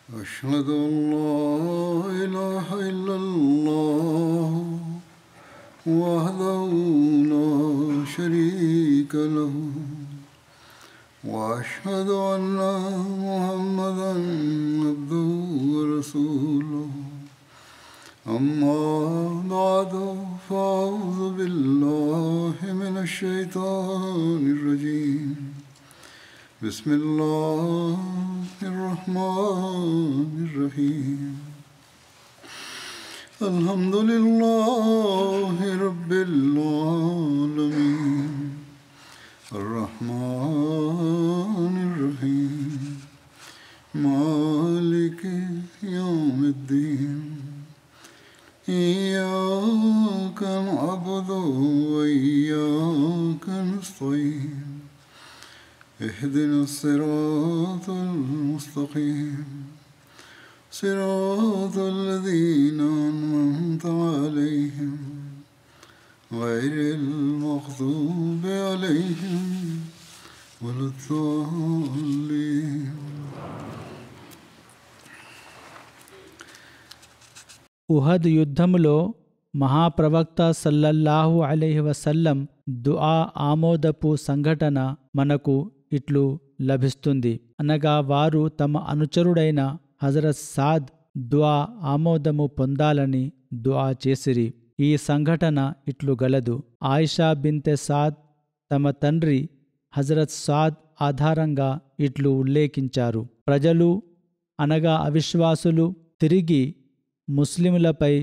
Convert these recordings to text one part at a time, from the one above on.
أشهد أن لا إله إلا الله وحده لا شريك له وأشهد أن محمدا عبده ورسوله أما بعد فأعوذ بالله من الشيطان الرجيم بسم الله الرحمن الرحيم الحمد لله رب العالمين الرحمن الرحيم مالك يوم الدين إياك نعبد وإياك نستعين اهدنا الصراط المستقيم صراط الذين أنعمت عليهم غير المغضوب عليهم ولا الضالين. Uhud యుద్ధములో మహాప్రవక్త సల్లల్లాహు అలైహి వసల్లం దుఆ ఆమోదపు సంఘటన మనకు ఇట్లు లభిస్తుంది. అనగా వారు తమ అనుచరుడైన హజరత్ సాద్ దుఆ ఆమోదము పొందాలని దుఆ చేసిరి. ఈ సంఘటన ఇట్లు గలదు. ఆయిషా బిన్తె సాద్ తమ తండ్రి హజరత్ సాద్ ఆధారంగా ఇట్లు ఉల్లేఖించారు. ప్రజలు అనగా అవిశ్వాసులు తిరిగి ముస్లిములపై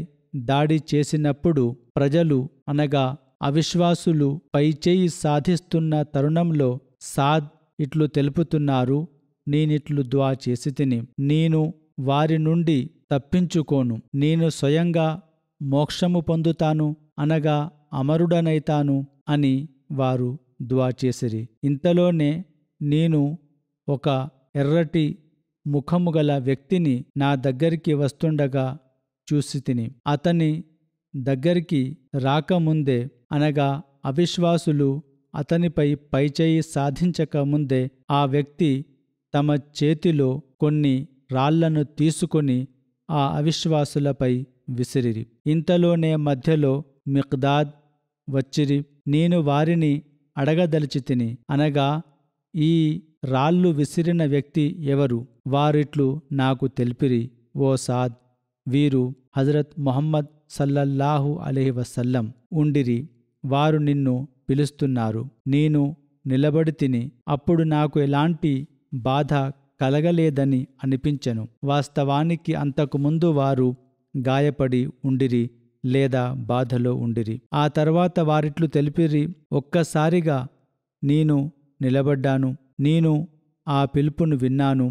దాడి చేసినప్పుడు ప్రజలు అనగా అవిశ్వాసులు పైచేయి సాధిస్తున్న తరుణంలో సాద్ ఇట్లు తెలుపుతున్నారు, నేనిట్లు దుఆ చేసితిని, నేను వారి నుండి తప్పించుకోను, నేను స్వయంగా మోక్షము పొందుతాను అనగా అమరుడనైతాను అని వారు దుఆ చేసిరి. ఇంతలోనే నేను ఒక ఎర్రటి ముఖము గల వ్యక్తిని నా దగ్గరికి వస్తుండగా చూసితిని. అతని దగ్గరికి రాకముందే అనగా అవిశ్వాసులు అతనిపై పైచేయి సాధించక ముందే ఆ వ్యక్తి తమ చేతిలో కొన్ని రాళ్లను తీసుకొని ఆ అవిశ్వాసులపై విసిరిరి. ఇంతలోనే మధ్యలో మిక్దాద్ వచ్చిరి. నేను వారిని అడగదలిచితిని, అనగా ఈ రాళ్ళు విసిరిన వ్యక్తి ఎవరు? వారిట్లు నాకు తెలిపిరి, ఓ సాద్, వీరు హజరత్ ముహమ్మద్ సల్లల్లాహు అలైహి వసల్లం ఉండిరి, వారు నిన్ను పిలుస్తున్నారు. నేను నిలబడితిని. అప్పుడు నాకు ఎలాంటి బాధ కలగలేదని అనిపించెను. వాస్తవానికి అంతకుముందు వారు గాయపడి ఉండిరి లేదా బాధలో ఉండిరి. ఆ తర్వాత వారిట్లు తెలిపిరి, ఒక్కసారిగా నేను నిలబడ్డాను, నేను ఆ పిలుపును విన్నాను,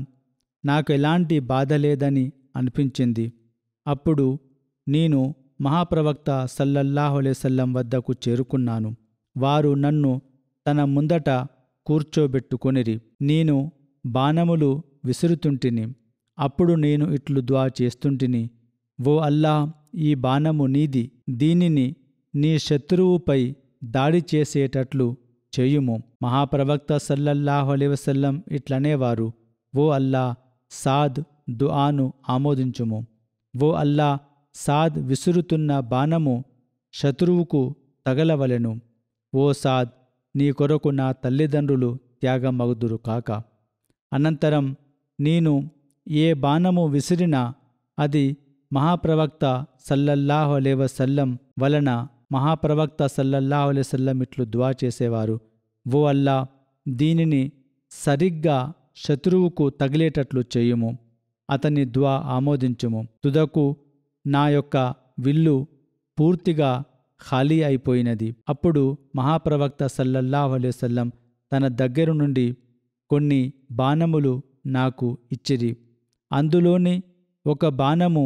నాకు ఎలాంటి బాధ లేదని అనిపించింది. అప్పుడు నేను మహాప్రవక్త సల్లల్లాహు అలైహి వసల్లం వద్దకు చేరుకున్నాను. వారు నన్ను తన ముందట కూర్చోబెట్టుకొనిరి. నేను బాణములు విసురుతుంటిని. అప్పుడు నేను ఇట్లు దుఆ చేస్తుంటిని, ఓ అల్లాహ్, ఈ బాణము నీది, దీనిని నీ శత్రువుపై దాడి చేసేటట్లు చేయుము. మహాప్రవక్త సల్లల్లాహు అలైహి వసల్లం ఇట్లనేవారు, ఓ అల్లాహ్, సాద్ దుఆను ఆమోదించుము. ఓ అల్లాహ్, సాద్ విసురుతున్న బాణము శత్రువుకు తగలవలెను. ఓ సాద్, నీ కొరకు నా తల్లిదండ్రులు త్యాగమగుదురు కాక. అనంతరం నేను ఏ బాణము విసిరినా అది మహాప్రవక్త సల్లల్లాహు అలైహి వసల్లం వలన మహాప్రవక్త సల్లల్లాహు అలైహి వసల్లం ఇట్లు దుఆ చేసేవారు, ఓ అల్లా, దీనిని సరిగ్గా శత్రువుకు తగిలేటట్లు చేయుము, అతని దుఆ ఆమోదించుము. తుదకు నా యొక్క విల్లు పూర్తిగా ఖాళీ అయిపోయినది. అప్పుడు మహాప్రవక్త సల్లల్లాహు అలైహి వసల్లం తన దగ్గర నుండి కొన్ని బాణములు నాకు ఇచ్చిరి. అందులోని ఒక బాణము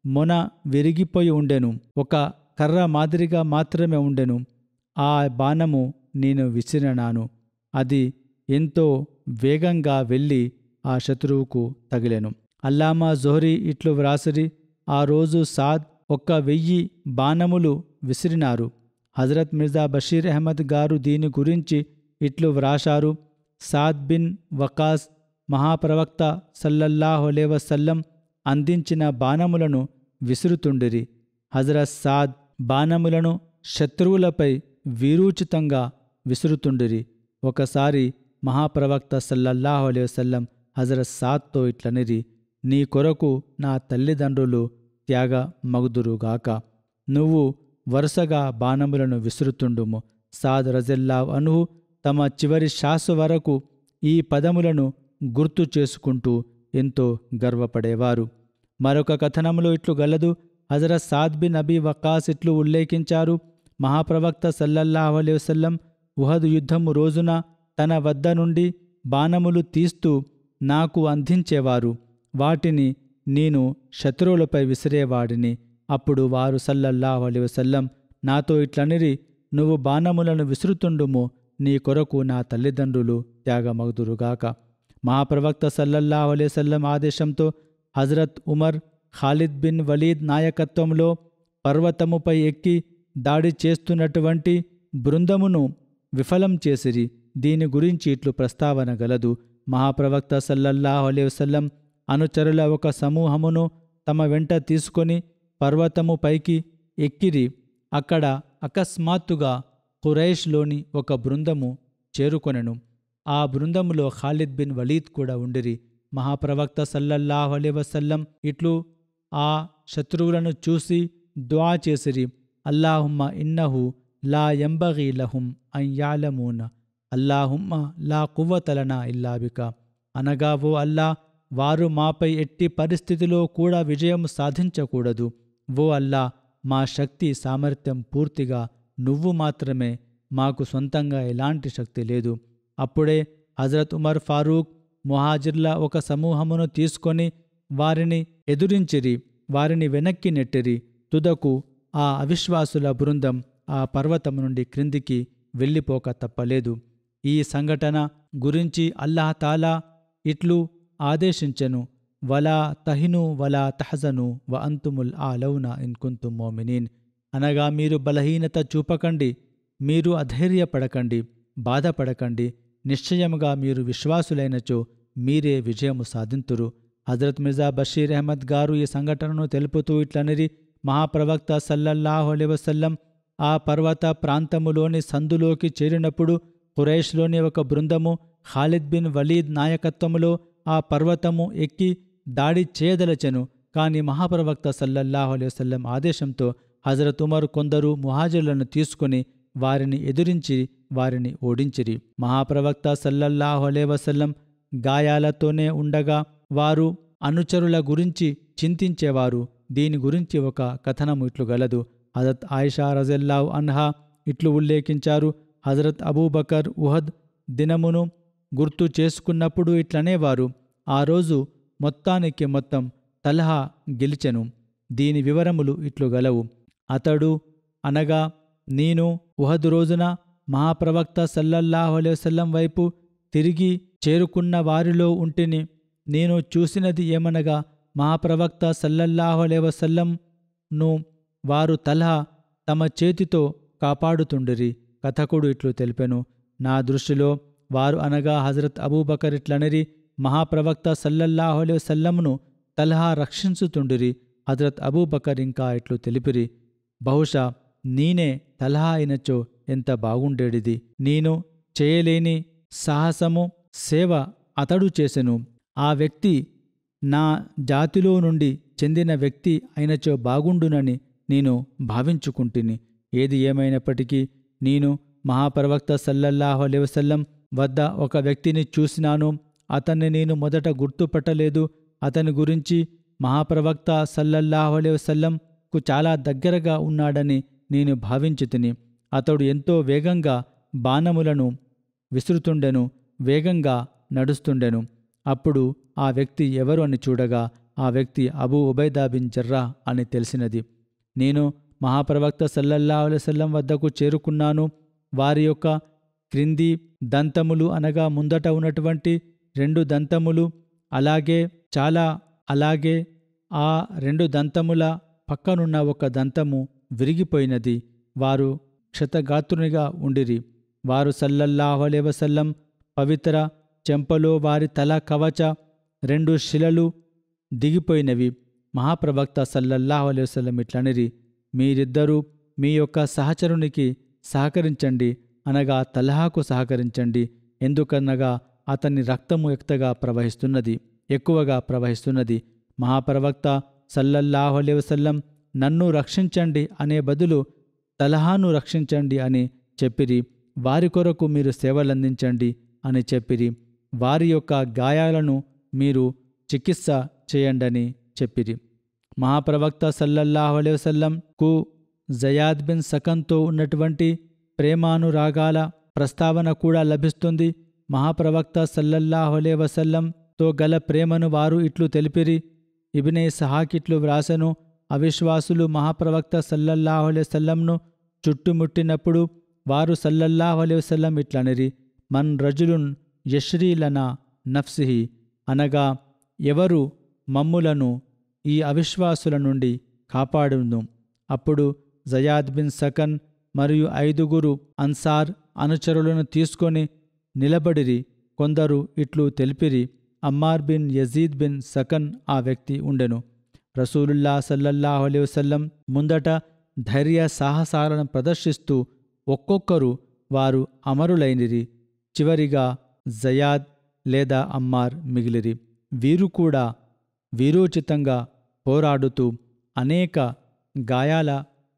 మొన విరిగిపోయి ఉండెను, ఒక కర్ర మాదిరిగా మాత్రమే ఉండెను. ఆ బాణము నేను విసిరినాను. అది ఎంతో వేగంగా వెళ్ళి ఆ శత్రువుకు తగిలెను. అల్లామా జోహరీ ఇట్లు వ్రాసిరి, ఆ రోజు సాద్ 1000 బాణములు విసిరినారు. హజరత్ మిర్జా బషీర్ అహ్మద్ గారు దీని గురించి ఇట్లు వ్రాశారు, సాద్ బిన్ వకాస్ మహాప్రవక్త సల్లల్లాహు అలైహి వసల్లం అందించిన బాణములను విసురుతుండిరి. హజరత్ సాద్ బాణములను శత్రువులపై వీరూచితంగా విసురుతుండిరి. ఒకసారి మహాప్రవక్త సల్లల్లాహు అలైహి వసల్లం హజరత్ సాద్తో ఇట్లనిరి, నీ కొరకు నా తల్లిదండ్రులు త్యాగ మగుదురుగాక. నువ్వు వరుసగా బాణములను విసురుతుండుము. సాద్ రజల్లాహు అన్హు తమ చివరి శ్వాస వరకు ఈ పదములను గుర్తు చేసుకుంటూ ఎంతో గర్వపడేవారు. మరొక కథనంలో ఇట్లు గలదు. హజరత్ సాద్ బిన్ అబీ వక్కాస్ ఇట్లు ఉల్లేఖించారు, మహాప్రవక్త సల్లల్లాహు అలైహి వసల్లం ఉహద్ యుద్ధము రోజున తన వద్ద నుండి బాణములు తీస్తూ నాకు అందించేవారు. వాటిని నేను శత్రువులపై విసిరేవాడిని. అప్పుడు వారు సల్లల్లాహు అలైహి వసల్లం నాతో ఇట్లనిరి, నువ్వు బాణములను విసురుతుండుము, నీ కొరకు నా తల్లిదండ్రులు త్యాగమగుదురుగాక. మహాప్రవక్త సల్లల్లాహు అలైహి వసల్లం ఆదేశంతో హజరత్ ఉమర్ ఖాలిద్ బిన్ వలీద్ నాయకత్వంలో పర్వతముపై ఎక్కి దాడి చేస్తున్నటువంటి బృందమును విఫలం చేసిరి. దీని గురించి ఇట్లు ప్రస్తావన గలదు. మహాప్రవక్త సల్లల్లాహు అలైహి వసల్లం అనుచరుల ఒక సమూహమును తమ వెంట తీసుకొని పర్వతము పైకి ఎక్కిరి. అక్కడ అకస్మాత్తుగా ఖురైష్లోని ఒక బృందము చేరుకొనెను. ఆ బృందములో ఖాలిద్ బిన్ వలీద్ కూడా ఉండిరి. మహాప్రవక్త సల్లల్లాహు అలైహి వసల్లం ఇట్లు ఆ శత్రువులను చూసి దుఆ చేసిరి, అల్లాహుమ్మ ఇన్నహు లా యంబగీ లహుం అన్ యఅలమూన అల్లాహుమ్మ లా కువ్వత లనా ఇల్లా బిక. అనగా, ఓ అల్లా, వారు మాపై ఎట్టి పరిస్థితిలో కూడా విజయం సాధించకూడదు. ఓ అల్లా, మా శక్తి సామర్థ్యం పూర్తిగా నువ్వు మాత్రమే, మాకు సొంతంగా ఎలాంటి శక్తి లేదు. అప్పుడే హజరత్ ఉమర్ ఫారూక్ ముహాజిర్ల ఒక సమూహమును తీసుకొని వారిని ఎదురించిరి. వారిని వెనక్కి నెట్టిరి. తుదకు ఆ అవిశ్వాసుల బృందం ఆ పర్వతం నుండి క్రిందికి వెళ్ళిపోక తప్పలేదు. ఈ సంఘటన గురించి అల్లాహ్ తాలా ఇట్లు ఆదేశించెను, వలా తహిను వలా తహజను వ అంతుముల్ ఆలౌన ఇన్ కుంతుం మోమినీన్. అనగా, మీరు బలహీనత చూపకండి, మీరు అధైర్యపడకండి, బాధపడకండి. నిశ్చయముగా మీరు విశ్వాసులైనచో మీరే విజయము సాధింతురు. హజరత్ మిర్జా బషీర్ అహ్మద్ గారు ఈ సంఘటనను తెలుపుతూ ఇట్లనిరి, మహాప్రవక్త సల్లల్లాహు అలైహి వసల్లం ఆ పర్వత ప్రాంతములోని సందులోకి చేరినప్పుడు ఖురైష్లోని ఒక బృందము ఖాలిద్ బిన్ వలీద్ నాయకత్వములో ఆ పర్వతము ఎక్కి దాడి చేయదలచెను. కాని మహాప్రవక్త సల్లల్లాహు అలైహి వసల్లం ఆదేశంతో హజరత్ ఉమర్ కొందరు ముహాజిర్లను తీసుకుని వారిని ఎదురించి వారిని ఓడించిరి. మహాప్రవక్త సల్లల్లాహు అలైహి వసల్లం గాయాలతోనే ఉండగా వారు అనుచరుల గురించి చింతించేవారు. దీని గురించి ఒక కథనము ఇట్లు గలదు. హజరత్ ఆయిషా రజల్లాహు అన్హా ఇట్లు ఉల్లేఖించారు, హజరత్ అబూబకర్ ఉహద్ దినమును గుర్తు చేసుకున్నప్పుడు ఇట్లనేవారు, ఆ రోజు మొత్తానికి మొత్తం తల్హా గెలిచెను. దీని వివరములు ఇట్లు గలవు. అతడు అనగా నేను ఉహద్ రోజున మహాప్రవక్త సల్లల్లాహు అలైహి వసల్లం వైపు తిరిగి చేరుకున్న వారిలో ఉంటిని. నేను చూసినది ఏమనగా, మహాప్రవక్త సల్లల్లాహు అలైహి వసల్లంను వారు తల్హా తమ చేతితో కాపాడుతుండిరి. కథకుడు ఇట్లు తెలిపెను, నా దృష్టిలో వారు అనగా హజరత్ అబూబకర్ ఇట్లనిరి, మహాప్రవక్త సల్లల్లాహు అలైహి వసల్లంను తల్హా రక్షించుతుండిరి. హజరత్ అబూబకర్ ఇంకా ఇట్లు తెలిపిరి, బహుశా నేనే తల్హా అయినచో ఎంత బాగుండేడిది. నేను చేయలేని సాహసము సేవ అతడు చేసెను. ఆ వ్యక్తి నా జాతిలో నుండి చెందిన వ్యక్తి అయినచో బాగుండునని నేను భావించుకుంటుని. ఏది ఏమైనప్పటికీ నేను మహాప్రవక్త సల్లల్లాహు అలైహి వసల్లం వద్ద ఒక వ్యక్తిని చూసినాను. అతన్ని నేను మొదట గుర్తుపట్టలేదు. అతని గురించి మహాప్రవక్త సల్లల్లాహు అలైహి వసల్లంకు చాలా దగ్గరగా ఉన్నాడని నేను భావించితిని. అతడు ఎంతో వేగంగా బాణములను విసురుతుండెను, వేగంగా నడుస్తుండెను. అప్పుడు ఆ వ్యక్తి ఎవరు అని చూడగా ఆ వ్యక్తి అబూ ఉబైదా బిన్ జర్రా అని తెలిసినది. నేను మహాప్రవక్త సల్లల్లాహు అలైహి వసల్లం వద్దకు చేరుకున్నాను. వారి యొక్క క్రింది దంతములు అనగా ముందట ఉన్నటువంటి 2 దంతములు అలాగే ఆ 2 దంతముల పక్కనున్న ఒక దంతము విరిగిపోయినది. వారు క్షతగాత్రునిగా ఉండిరి. వారు సల్లల్లాహు అలైహి వసల్లం పవిత్ర చెంపలో వారి తల కవచ 2 శిలలు దిగిపోయినవి. మహాప్రవక్త సల్లల్లాహు అలైహి వసల్లం ఇట్లనిరి, మీరిద్దరూ మీ యొక్క సహచరునికి సహకరించండి, అనగా తల్హాకు సహకరించండి. ఎందుకనగా అతని రక్తము ఎక్కువగా ప్రవహిస్తున్నది. మహాప్రవక్త సల్లల్లాహు అలైహి వసల్లం నన్ను రక్షించండి అనే బదులు తల్హాను రక్షించండి అని చెప్పిరి. వారి కొరకు మీరు సేవలందించండి అని చెప్పిరి. వారి యొక్క గాయాలను మీరు చికిత్స చేయండని చెప్పిరి. మహాప్రవక్త సల్లల్లాహు అలైహి వసల్లంకు జయాద్ బిన్ సకన్తో ఉన్నటువంటి ప్రేమానురాగాల ప్రస్తావన కూడా లభిస్తుంది. మహాప్రవక్త సల్లల్లాహు అలైహి వసల్లంతో గల ప్రేమను వారు ఇట్లు తెలిపిరి. ఇబ్నే ఇస్హాకిట్లు వ్రాసెను, అవిశ్వాసులు మహాప్రవక్త సల్లల్లాహు అలైహి వసల్లంను చుట్టుముట్టినప్పుడు వారు సల్లల్లాహు అలైహి వసల్లం ఇట్లనిరి, మన్ రజులున్ యష్రీ లనా నఫ్సిహి, అనగా ఎవరు మమ్ములను ఈ అవిశ్వాసుల నుండి కాపాడును. అప్పుడు జయాద్ బిన్ సకన్ మరియు 5 అన్సార్ అనుచరులను తీసుకొని నిలబడిరి. కొందరు ఇట్లు తెలిపిరి, అమ్మార్ బిన్ యజీద్ బిన్ సకన్ ఆ వ్యక్తి ఉండెను. రసూలుల్లా సల్లల్లాహు అలైహి వసల్లం ముందట ధైర్య సాహసాలను ప్రదర్శిస్తూ ఒక్కొక్కరు వారు అమరులైనిరి. చివరిగా జయాద్ లేదా అమ్మార్ మిగిలిరి. వీరు కూడా వీరోచితంగా పోరాడుతూ అనేక గాయాల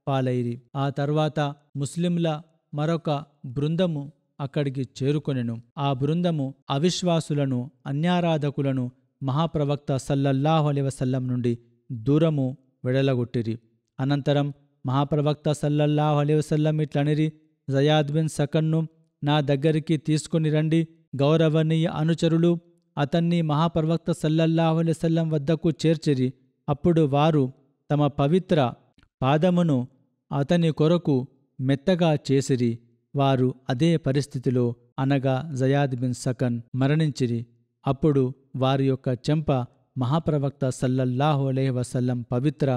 పాలైరి. ఆ తర్వాత ముస్లింల మరొక బృందము అక్కడికి చేరుకొనెను. ఆ బృందము అవిశ్వాసులను, అన్యారాధకులను మహాప్రవక్త సల్లల్లాహు అలైహి వసల్లం నుండి దూరము వెడలగొట్టిరి. అనంతరం మహాప్రవక్త సల్లల్లాహు అలైహి వసల్లం ఇట్లనిరి, జయాద్ బిన్ సకన్ను నా దగ్గరికి తీసుకుని రండి. గౌరవనీయ అనుచరులు అతన్ని మహాప్రవక్త సల్లల్లాహు అలైహి వసల్లం వద్దకు చేర్చిరి. అప్పుడు వారు తమ పవిత్ర పాదమును అతని కొరకు మెత్తగా చేసిరి. వారు అదే పరిస్థితిలో, అనగా జయాద్ బిన్ సకన్ మరణించిరి. అప్పుడు వారి యొక్క చెంప మహాప్రవక్త సల్లల్లాహు అలైహి వసల్లం పవిత్ర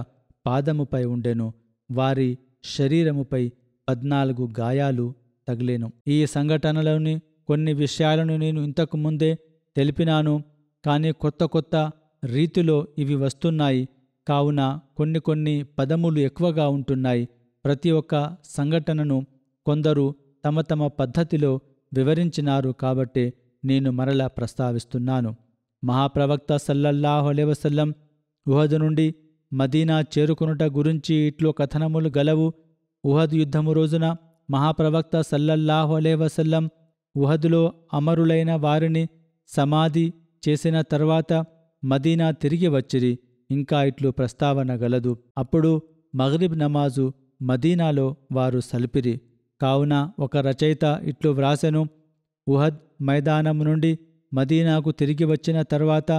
పాదముపై ఉండెను. వారి శరీరముపై 14 గాయాలు తగిలేను. ఈ సంఘటనలోని కొన్ని విషయాలను నేను ఇంతకు ముందే తెలిపినాను, కానీ కొత్త రీతిలో ఇవి వస్తున్నాయి. కావున కొన్ని పదములు ఎక్కువగా ఉంటున్నాయి. ప్రతి ఒక్క సంఘటనను కొందరు తమ పద్ధతిలో వివరించినారు, కాబట్టి నేను మరలా ప్రస్తావిస్తున్నాను. మహాప్రవక్త సల్లల్లాహు అలైహి వసల్లం ఉహద్ నుండి మదీనా చేరుకొనుట గురించి ఇట్లో కథనములు గలవు. ఉహద్ యుద్ధము రోజున మహాప్రవక్త సల్లల్లాహు అలైహి వసల్లం ఉహదులో అమరులైన వారిని సమాధి చేసిన తర్వాత మదీనా తిరిగి వచ్చిరి. ఇంకా ఇట్లు ప్రస్తావన గలదు, అప్పుడు మగ్రిబ్ నమాజు మదీనాలో వారు సలిపిరి. కావున ఒక రచయిత ఇట్లు వ్రాసెను, ఉహద్ మైదానం నుండి మదీనాకు తిరిగి వచ్చిన తర్వాత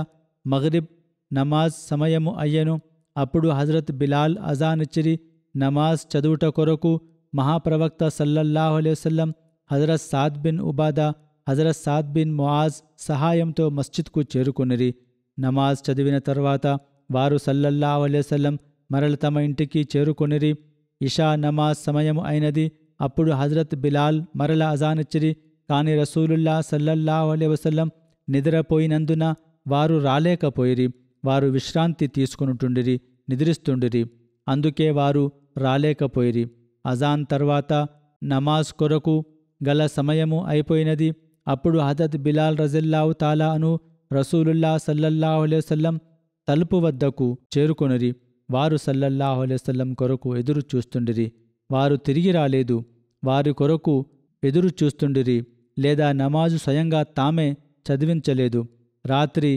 మగ్రిబ్ నమాజ్ సమయము అయ్యెను. అప్పుడు హజరత్ బిలాల్ అజానిచ్చిరి. నమాజ్ చదువుట కొరకు మహాప్రవక్త సల్లల్లాహు అలైహి వసల్లం హజరత్ సాద్ బిన్ ఉబాదా, హజరత్ సాద్ బిన్ ముఆజ్ సహాయంతో మస్జిద్కు చేరుకొనిరి. నమాజ్ చదివిన తర్వాత వారు సల్లల్లాహు అలైహి వసల్లం మరల తమ ఇంటికి చేరుకొనిరి. ఇషా నమాజ్ సమయం అయినది. అప్పుడు హజరత్ బిలాల్ మరల అజానిచ్చిరి. కాని రసూలుల్లా సల్లల్లాహు అలైహి వసల్లం నిద్రపోయినందున వారు రాలేకపోయిరి. వారు విశ్రాంతి తీసుకొనుటుండిరి, నిద్రిస్తుండిరి. అందుకే వారు రాలేకపోయిరి. అజాన్ తర్వాత నమాజ్ కొరకు గల సమయము అయిపోయినది. అప్పుడు హజరత్ బిలాల్ రజిల్లాహు తాలా అను రసూలుల్లా సల్లల్లాహు అలైహి వసల్లం తలుపు వద్దకు చేరుకొనిరి. వారు సల్లల్లాహు అలైహి వసల్లం కొరకు ఎదురు చూస్తుండిరి. వారు తిరిగి రాలేదు. వారి కొరకు ఎదురు చూస్తుండిరి, లేదా నమాజు స్వయంగా తామే చదివించలేదు. రాత్రి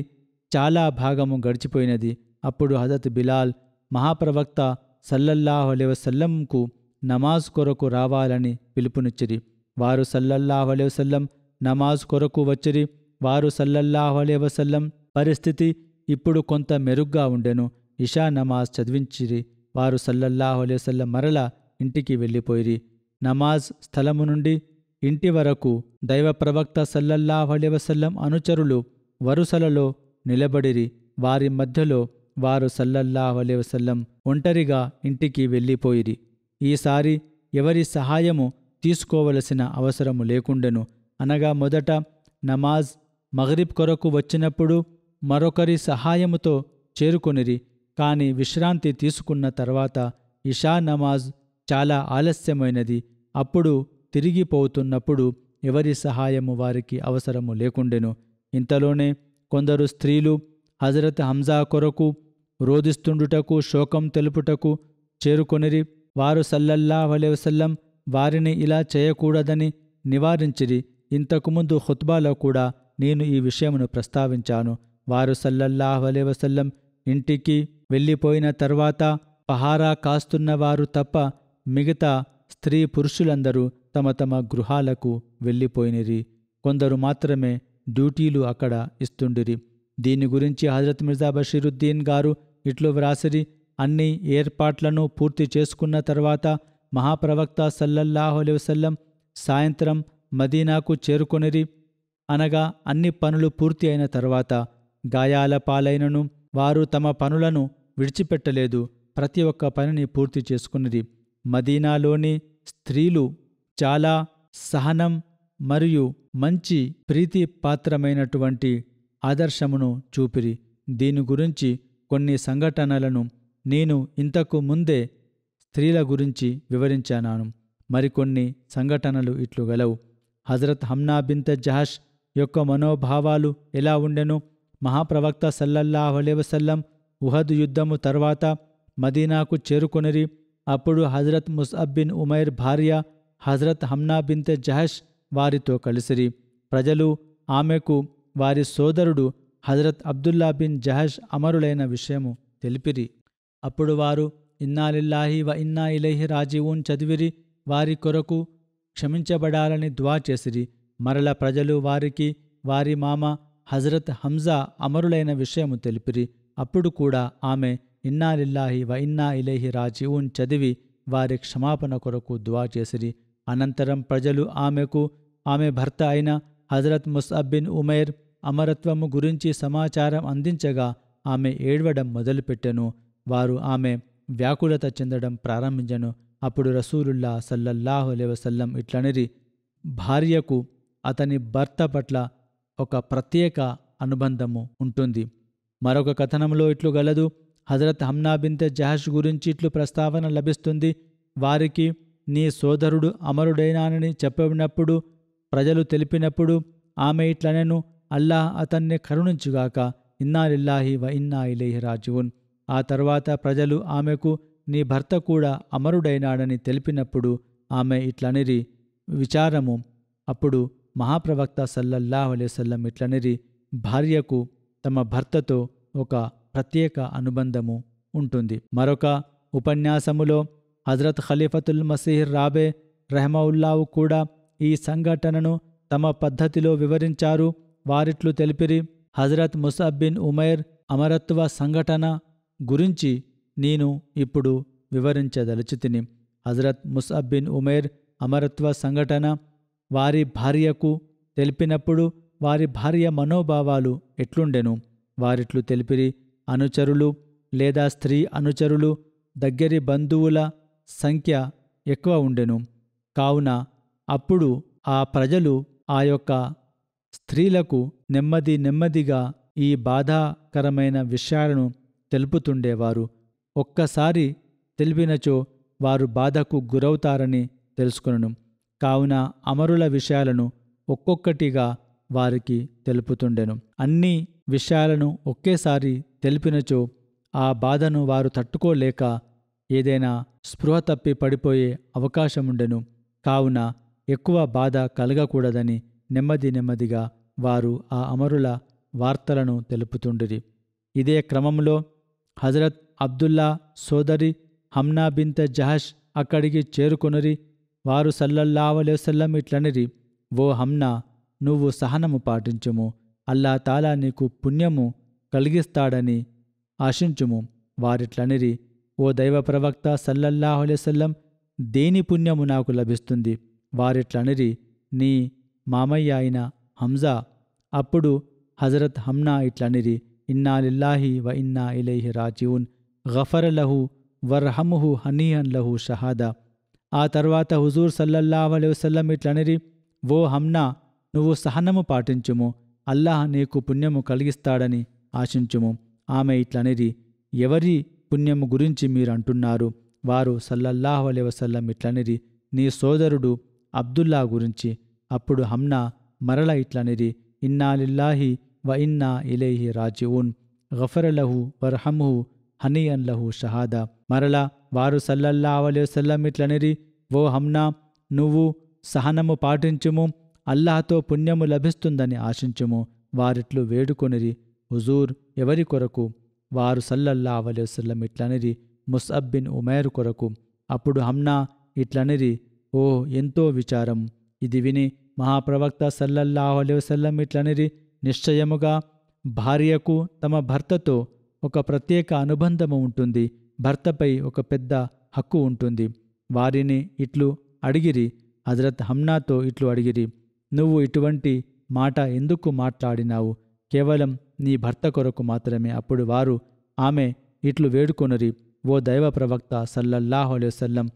చాలా భాగము గడిచిపోయినది. అప్పుడు హజరత్ బిలాల్ మహాప్రవక్త సల్లల్లాహు అలైహి వసల్లంకు నమాజ్ కొరకు రావాలని పిలుపునిచ్చిరి. వారు సల్లల్లాహు అలైహి వసల్లం నమాజ్ కొరకు వచ్చిరి. వారు సల్లల్లాహు అలైహి వసల్లం పరిస్థితి ఇప్పుడు కొంత మెరుగ్గా ఉండెను. ఇషా నమాజ్ చదివించిరి. వారు సల్లల్లాహు అలైహి వసల్లం మరల ఇంటికి వెళ్ళిపోయిరి. నమాజ్ స్థలము నుండి ఇంటి వరకు దైవ ప్రవక్త సల్లల్లాహు అలైహి వసల్లం అనుచరులు వరుసలలో నిలబడిరి. వారి మధ్యలో వారు సల్లల్లాహు అలైహి వసల్లం ఒంటరిగా ఇంటికి వెళ్ళిపోయిరి. ఈసారి ఎవరి సహాయము తీసుకోవలసిన అవసరము లేకుండెను. అనగా మొదట నమాజ్ మగరిబ్ కొరకు వచ్చినప్పుడు మరొకరి సహాయముతో చేరుకొనిరి. కాని విశ్రాంతి తీసుకున్న తర్వాత ఇషా నమాజ్ చాలా ఆలస్యమైనది. అప్పుడు తిరిగిపోతున్నప్పుడు ఎవరి సహాయము వారికి అవసరము లేకుండెను. ఇంతలోనే కొందరు స్త్రీలు హజరత్ హంజా కొరకు రోదిస్తుండుటకు, శోకం తెలుపుటకు చేరుకొనిరి. వారు సల్లల్లాహు అలైహి వసల్లం వారిని ఇలా చేయకూడదని నివారించిరి. ఇంతకుముందు ఖుత్బాలో కూడా నేను ఈ విషయమును ప్రస్తావించాను. వారు సల్లల్లాహు అలైహి వసల్లం ఇంటికి వెళ్ళిపోయిన తర్వాత పహారా కాస్తున్నవారు తప్ప మిగతా స్త్రీ పురుషులందరూ తమ తమ గృహాలకు వెళ్ళిపోయినిరి. కొందరు మాత్రమే డ్యూటీలు అక్కడ ఇస్తుండిరి. దీని గురించి హజరత్ మిర్జా బషీరుద్దీన్ గారు ఇట్లు వ్రాసిరి: అన్ని ఏర్పాట్లను పూర్తి చేసుకున్న తర్వాత మహాప్రవక్త సల్లల్లాహు అలైహి వసల్లం సాయంత్రం మదీనాకు చేరుకొనిరి. అనగా అన్ని పనులు పూర్తి అయిన తర్వాత గాయాల పాలైనను వారు తమ పనులను విడిచిపెట్టలేదు. ప్రతి ఒక్క పనిని పూర్తి చేసుకునిరి. మదీనాలోని స్త్రీలు చాలా సహనం మరియు మంచి ప్రీతిపాత్రమైనటువంటి ఆదర్శమును చూపిరి. దీని గురించి కొన్ని సంఘటనలను నేను ఇంతకు ముందే స్త్రీల గురించి వివరించాను. మరికొన్ని సంఘటనలు ఇట్లు గలవు. హజరత్ హమ్నా బిన్త్ జహష్ యొక్క మనోభావాలు ఎలా ఉండెను? మహాప్రవక్త సల్లల్లాహు అలైహి వసల్లం ఉహద్ యుద్ధము తర్వాత మదీనాకు చేరుకొనిరి. అప్పుడు హజరత్ ముస్అబ్ బిన్ ఉమైర్ భార్య హజరత్ హమ్నా బిన్త్ జహష్ వారితో కలిసిరి. ప్రజలు ఆమెకు వారి సోదరుడు హజరత్ అబ్దుల్లా బిన్ జహష్ అమరులైన విషయము తెలిపిరి. అప్పుడు వారు ఇన్నా లిల్లాహి వ ఇన్నా ఇలైహి రాజిఊన్ చదివిరి. వారి కొరకు క్షమించబడాలని దువా చేసిరి. మరల ప్రజలు వారికి వారి మామ హజరత్ హంజా అమరులైన విషయము తెలిపిరి. అప్పుడు కూడా ఆమె ఇన్నా లిల్లాహి వ ఇన్నా ఇలైహి రాజిఊన్ చదివి వారి క్షమాపణ కొరకు దువా చేసిరి. అనంతరం ప్రజలు ఆమెకు ఆమె భర్త అయిన హజరత్ ముస్అబ్ బిన్ ఉమైర్ అమరత్వము గురించి సమాచారం అందించగా ఆమె ఏడవడం మొదలుపెట్టెను. వారు ఆమె వ్యాకులత చెందడం ప్రారంభించెను. అప్పుడు రసూలుల్లా సల్లల్లాహు అలైహి వసల్లం ఇట్లనిరి: భార్యకు అతని భర్త పట్ల ఒక ప్రత్యేక అనుబంధము ఉంటుంది. మరొక కథనంలో ఇట్లు గలదు. హజరత్ హమ్నా బిన్త్ జహష్ గురించి ఇట్లు ప్రస్తావన లభిస్తుంది: వారికి నీ సోదరుడు అమరుడైనానని చెప్పినప్పుడు ప్రజలు తెలిపినప్పుడు ఆమె ఇట్లనెను: అల్లాహ్ అతన్ని కరుణించుగాక, ఇన్నా లిల్లాహి వ ఇన్నా ఇలైహి రాజిఊన్. ఆ తర్వాత ప్రజలు ఆమెకు నీ భర్త కూడా అమరుడైనాడని తెలిపినప్పుడు ఆమె ఇట్లనిరి విచారము. అప్పుడు మహాప్రవక్త సల్లల్లాహు అలైహి వసల్లం ఇట్లనిరి: భార్యకు తమ భర్తతో ఒక ప్రత్యేక అనుబంధము ఉంటుంది. మరొక ఉపన్యాసములో హజరత్ ఖలీఫతుల్ మసీహ్ రాబే రహమవుల్లాహు కూడా ఈ సంఘటనను తమ పద్ధతిలో వివరించారు. వారిట్లు తెలిపిరి: హజరత్ ముస్అబ్ బిన్ ఉమైర్ అమరత్వ సంఘటన గురించి నేను ఇప్పుడు వివరించదలుచుతిని. హజరత్ ముస్అబ్ బిన్ ఉమైర్ అమరత్వ సంఘటన వారి భార్యకు తెలిపినప్పుడు వారి భార్య మనోభావాలు ఎట్లుండెను? వారిట్లు తెలిపిరి: అనుచరులు లేదా స్త్రీ అనుచరులు, దగ్గరి బంధువుల సంఖ్య ఎక్కువ ఉండెను. కావున అప్పుడు ఆ ప్రజలు ఆ యొక్క స్త్రీలకు నెమ్మదిగా ఈ బాధాకరమైన విషయాలను తెలుపుతుండేవారు. ఒక్కసారి తెలిపినచో వారు బాధకు గురవుతారని తెలుసుకొనెను. కావున అమరుల విషయాలను ఒక్కొక్కటిగా వారికి తెలుపుతుండెను. అన్ని విషయాలను ఒకేసారి తెలిపినచో ఆ బాధను వారు తట్టుకోలేక ఏదైనా స్పృహ తప్పి పడిపోయే అవకాశముండెను. కావున ఎక్కువ బాధ కలగకూడదని నెమ్మదిగా వారు ఆ అమరుల వార్తలను తెలుపుతుండిరి. ఇదే క్రమంలో హజరత్ అబ్దుల్లా సోదరి హమ్నా బిన్త్ జహష్ అక్కడికి చేరుకొనిరి. వారు సల్లల్లాహు అలైహి వసల్లం ఇట్లనిరి: ఓ హమ్నా, నువ్వు సహనము పాటించుము, అల్లా తాలా నీకు పుణ్యము కలిగిస్తాడని ఆశించుము. వారిట్లనిరి: ఓ దైవ ప్రవక్త సల్లల్లాహు అలైహి వసల్లం, దేని పుణ్యము నాకు లభిస్తుంది? వారిట్లనిరి: నీ మామయ్య అయిన హంజా. అప్పుడు హజరత్ హమ్నా ఇట్లనిరి: ఇన్నా లిల్లాహి వ ఇన్నా ఇలైహి రాజిఊన్, గఫర లహు వర్హముహు హనీహన్ లహు షహాదా. ఆ తర్వాత హుజూర్ సల్లల్లాహు అలైహి వసల్లం ఇట్లనిరి: ఓ హమ్నా, నువ్వు సహనము పాటించుము, అల్లాహ్ నీకు పుణ్యము కలిగిస్తాడని ఆశించుము. ఆమె ఇట్లనిది, ఎవరి పుణ్యము గురించి మీరు అంటున్నారు? వారు సల్లల్లాహు అలైహి వసల్లం ఇట్లనిది, నీ సోదరుడు అబ్దుల్లా గురించి. అప్పుడు హమ్నా మరల ఇట్లనిది, ఇన్నా లిల్లాహి వ ఇన్నా ఇలైహి రాజిఊన్, గఫరలహు వర్హమ్హు హనీయన్ లహు షహాదా. మరలా వారు సల్లల్లాహు అలైహి వసల్లం ఇట్లనిది, ఓ హమ్నా, నువ్వు సహనము పాటించుము, అల్లాహ్తో పుణ్యము లభిస్తుందని ఆశించుము. వారిట్లు వేడుకొనిరి, హుజూర్ ఎవరి కొరకు? వారు సల్లల్లాహు అలైహి వసల్లం ఇట్లనిది, ముస్అబ్ బిన్ ఉమైర్ కొరకు. అప్పుడు హమ్నా ఇట్లనిది, ఓ ఎంతో విచారం. ఇది విని మహాప్రవక్త సల్లల్లాహు అలైహి వసల్లం ఇట్లనిది, నిశ్చయముగా భార్యకు తమ భర్తతో ఒక ప్రత్యేక అనుబంధము ఉంటుంది. భర్తపై ఒక పెద్ద హక్కు ఉంటుంది. వారిని ఇట్లు అడిగిరి, హజరత్ హమ్నాతో ఇట్లు అడిగిరి, నువ్వు ఇటువంటి మాట ఎందుకు మాట్లాడినావు? కేవలం నీ భర్త కొరకు మాత్రమే. అప్పుడు వారు ఆమె ఇట్లు వేడుకొనిరి, ఓ దైవ ప్రవక్త సల్లల్లాహు అలైహి వసల్లం,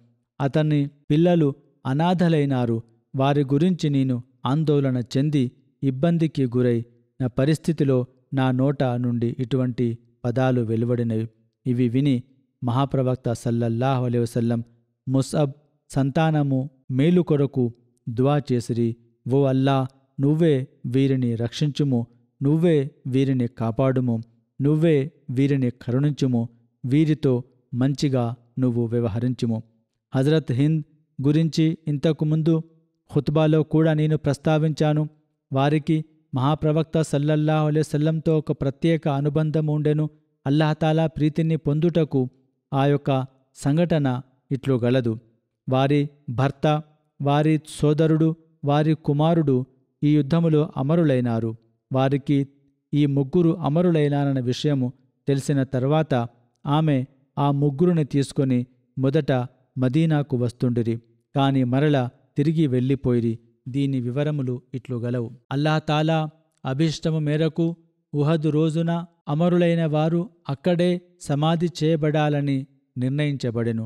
అతని పిల్లలు అనాథలైనారు. వారి గురించి నేను ఆందోళన చెంది ఇబ్బందికి గురై నా పరిస్థితిలో నా నోట నుండి ఇటువంటి పదాలు వెలువడినవి. ఇవి విని మహాప్రవక్త సల్లల్లాహు అలైహి వసల్లం ముస్అబ్ సంతానము మేలు కొరకు దువా చేసిరి, ఓ అల్లా, నువ్వే వీరిని రక్షించుము, నువ్వే వీరిని కాపాడుము, నువ్వే వీరిని కరుణించుము, వీరితో మంచిగా నువ్వు వ్యవహరించుము. హజరత్ హింద్ గురించి ఇంతకుముందు ఖుత్బాలో కూడా నేను ప్రస్తావించాను. వారికి మహాప్రవక్త సల్లల్లాహు అలైహి వసల్లంతో ఒక ప్రత్యేక అనుబంధం ఉండెను. అల్లాహతాలా ప్రీతిని పొందుటకు ఆ యొక్క సంఘటన ఇట్లు గలదు. వారి భర్త, వారి సోదరుడు, వారి కుమారుడు ఈ యుద్ధములో అమరులైనారు. వారికి ఈ ముగ్గురు అమరులైనారన్న విషయము తెలిసిన తర్వాత ఆమె ఆ ముగ్గురుని తీసుకొని మొదట మదీనాకు వస్తుండిరి, కాని మరల తిరిగి వెళ్ళిపోయిరి. దీని వివరములు ఇట్లు గలవు. అల్లాహతాలా అభిష్టము మేరకు ఉహద్ రోజున అమరులైన వారు అక్కడే సమాధి చేయబడాలని నిర్ణయించబడెను.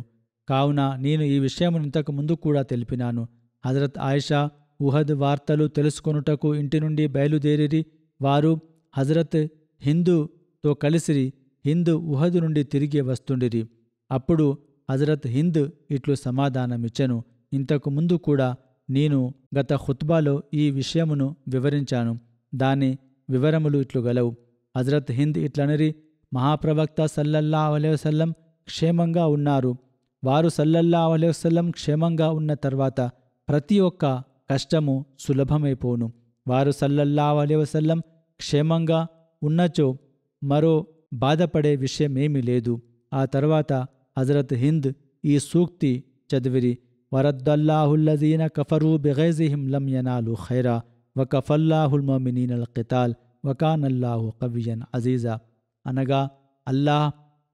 కావున నేను ఈ విషయమును ఇంతకు ముందు కూడా తెలిపినాను. హజరత్ ఆయిషా ఉహద్ వార్తలు తెలుసుకొనుటకు ఇంటి నుండి బయలుదేరిరి. వారు హజరత్ హిందుతో కలిసిరి. హింద్ ఉహద్ నుండి తిరిగి వస్తుండిరి. అప్పుడు హజరత్ హింద్ ఇట్లు సమాధానమిచ్చెను, ఇంతకు ముందు కూడా నేను గత ఖుత్బాలో ఈ విషయమును వివరించాను. దాని వివరములు ఇట్లు గలవు. హజరత్ హింద్ ఇట్లనిరి, మహాప్రవక్త సల్లల్లాహు అలైహి వసల్లం క్షేమంగా ఉన్నారు. వారు సల్లల్లాహు అలైహి వసల్లం క్షేమంగా ఉన్న తర్వాత ప్రతి ఒక్క కష్టము సులభమైపోను. వారు సల్లల్లాహు అలైహి వసల్లం క్షేమంగా ఉన్నచో మరో బాధపడే విషయమేమీ లేదు. ఆ తర్వాత హజరత్ హింద్ ఈ సూక్తి చదివిరి, వరద్దల్లాహుల్లజీన కఫరూ బిగైజిహిం లం యనాలు ఖైరా వకఫల్లాహుల్ ముమినీనల్ కితాల్ వకానల్లాహు కవియన్ అజీజా. అనగా అల్లాహ్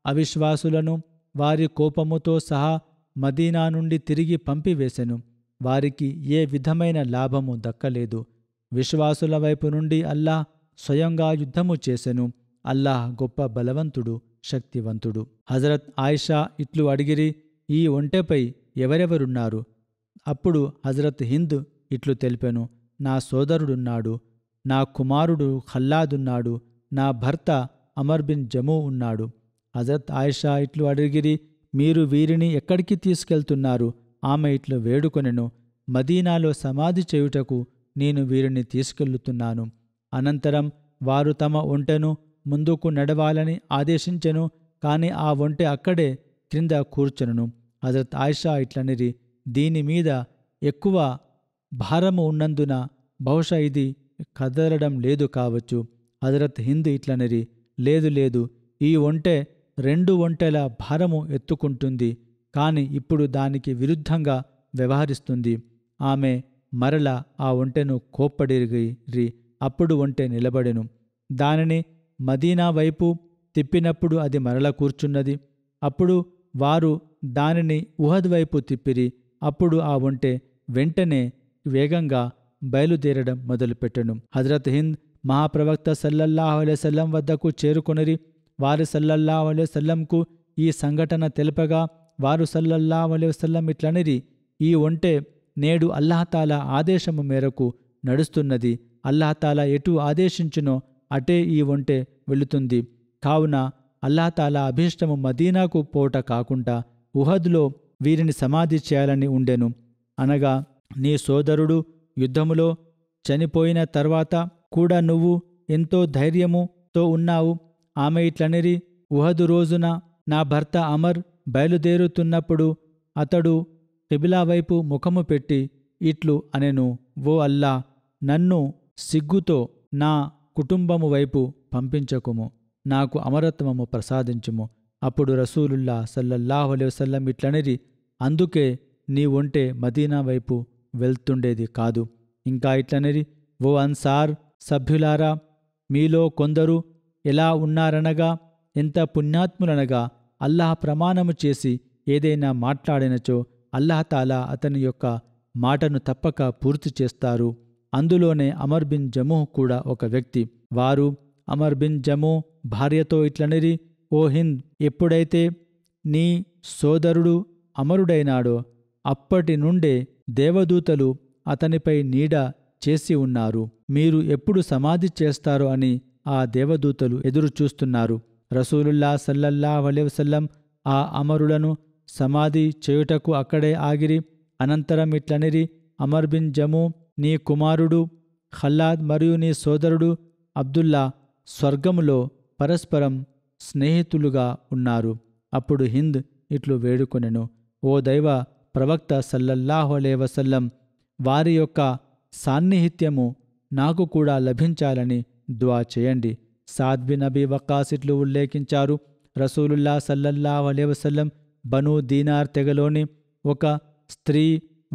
అవిశ్వాసులను వారి కోపముతో సహా మదీనా నుండి తిరిగి పంపివేశెను. వారికి ఏ విధమైన లాభము దక్కలేదు. విశ్వాసుల వైపు నుండి అల్లాహ్ స్వయంగా యుద్ధము చేసెను. అల్లాహ్ గొప్ప బలవంతుడు, శక్తివంతుడు. హజరత్ ఆయిషా ఇట్లు అడిగిరి, ఈ ఒంటెపై ఎవరెవరున్నారు? అప్పుడు హజరత్ హింద్ ఇట్లు తెలిపెను, నా సోదరుడున్నాడు, నా కుమారుడు ఖల్లాదున్నాడు, నా భర్త అమర్ బిన్ జమూ ఉన్నాడు. హజరత్ ఆయిషా ఇట్లు అడిగిరి, మీరు వీరిని ఎక్కడికి తీసుకెళ్తున్నారు? ఆమె ఇట్లు వేడుకొనెను, మదీనాలో సమాధి చేయుటకు నేను వీరిని తీసుకెళ్తున్నాను. అనంతరం వారు తమ ఒంటెను ముందుకు నడవాలని ఆదేశించెను. కాని ఆ ఒంటె అక్కడే క్రింద కూర్చొనును. హజరత్ ఆయిషా ఇట్లనిరి, దీనిమీద ఎక్కువ భారము ఉన్నందున బహుశా ఇది కదలడం లేదు కావచ్చు. హజరత్ హింద్ ఇట్లనిరి, లేదు లేదు, ఈ ఒంటె 2 ఒంటెల భారము ఎత్తుకుంటుంది, కాని ఇప్పుడు దానికి విరుద్ధంగా వ్యవహరిస్తుంది. ఆమె మరల ఆ ఒంటెను కోప్పడిగిరి. అప్పుడు ఒంటె నిలబడెను. దానిని మదీనా వైపు తిప్పినప్పుడు అది మరల కూర్చున్నది. అప్పుడు వారు దానిని ఉహద్ వైపు తిప్పిరి. అప్పుడు ఆ ఒంటె వెంటనే వేగంగా బయలుదేరడం మొదలుపెట్టెను. హజరత్ హింద్ మహాప్రవక్త సల్లల్లాహు అలైహి వసల్లం వద్దకు చేరుకొనిరి. వారు సల్లల్లాహు అలైహి వసల్లంకు ఈ సంఘటన తెలుపగా వారు సల్లల్లాహు అలైహి వసల్లం ఇట్లనిరి, ఈ ఒంటె నేడు అల్లాహతాలా ఆదేశము మేరకు నడుస్తున్నది. అల్లాహతాలా ఎటు ఆదేశించునో అటే ఈ ఒంటె వెళుతుంది. కావున అల్లాహతాలా అభీష్టము మదీనాకు పోట కాకుండా ఉహద్లో వీరిని సమాధి చేయాలని ఉండెను. అనగా నీ సోదరుడు యుద్ధములో చనిపోయిన తర్వాత కూడా నువ్వు ఎంతో ధైర్యముతో ఉన్నావు. ఆమె ఇట్లనిరి, ఉహదు రోజున నా భర్త అమర్ బయలుదేరుతున్నప్పుడు అతడు కిబిలా వైపు ముఖము పెట్టి ఇట్లు అనెను, ఓ అల్లా, నన్ను సిగ్గుతో నా కుటుంబము వైపు పంపించకుము, నాకు అమరత్వము ప్రసాదించుము. అప్పుడు రసూలుల్లా సల్లల్లాహు అలైహి వసల్లం ఇట్లనిరి, అందుకే నీ ఒంటె మదీనా వైపు వెళ్తుండేది కాదు. ఇంకా ఇట్లనిరి, ఓ అన్సార్ సభ్యులారా, మీలో కొందరు ఎలా ఉన్నారనగా ఎంత పుణ్యాత్ములనగా అల్లాహ్ ప్రమాణము చేసి ఏదైనా మాట్లాడినచో అల్లాహతాలా అతని యొక్క మాటను తప్పక పూర్తి చేస్తారు. అందులోనే అమర్ బిన్ జమూహ్ కూడా ఒక వ్యక్తి. వారు అమర్ బిన్ జమూహ్ భార్యతో ఇట్లనిరి, ఓ హింద్, ఎప్పుడైతే నీ సోదరుడు అమరుడైనాడో అప్పటి నుండే దేవదూతలు అతనిపై నీడ చేసి ఉన్నారు. మీరు ఎప్పుడు సమాధి చేస్తారో అని ఆ దేవదూతలు ఎదురుచూస్తున్నారు. రసూలుల్లా సల్లల్లాహు అలైహి వసల్లం ఆ అమరులను సమాధి చేయుటకు అక్కడే ఆగిరి. అనంతరం ఇట్లనిరి, అమర్ బిన్ జమూ, నీ కుమారుడు ఖల్లాద్ మరియు నీ సోదరుడు అబ్దుల్లా స్వర్గములో పరస్పరం స్నేహితులుగా ఉన్నారు. అప్పుడు హింద్ ఇట్లు వేడుకొనెను, ఓ దైవ ప్రవక్త సల్లల్లాహు అలైహి వసల్లం, వారి యొక్క సాన్నిహిత్యము నాకు కూడా లభించాలని దుఆ చేయండి. సాద్ బిన్ అబీ వక్కాస్ ఇట్లు ఉల్లేఖించారు, రసూలుల్లా సల్లల్లాహు అలైహి వసల్లం బనూ దీనార్ తెగలోని ఒక స్త్రీ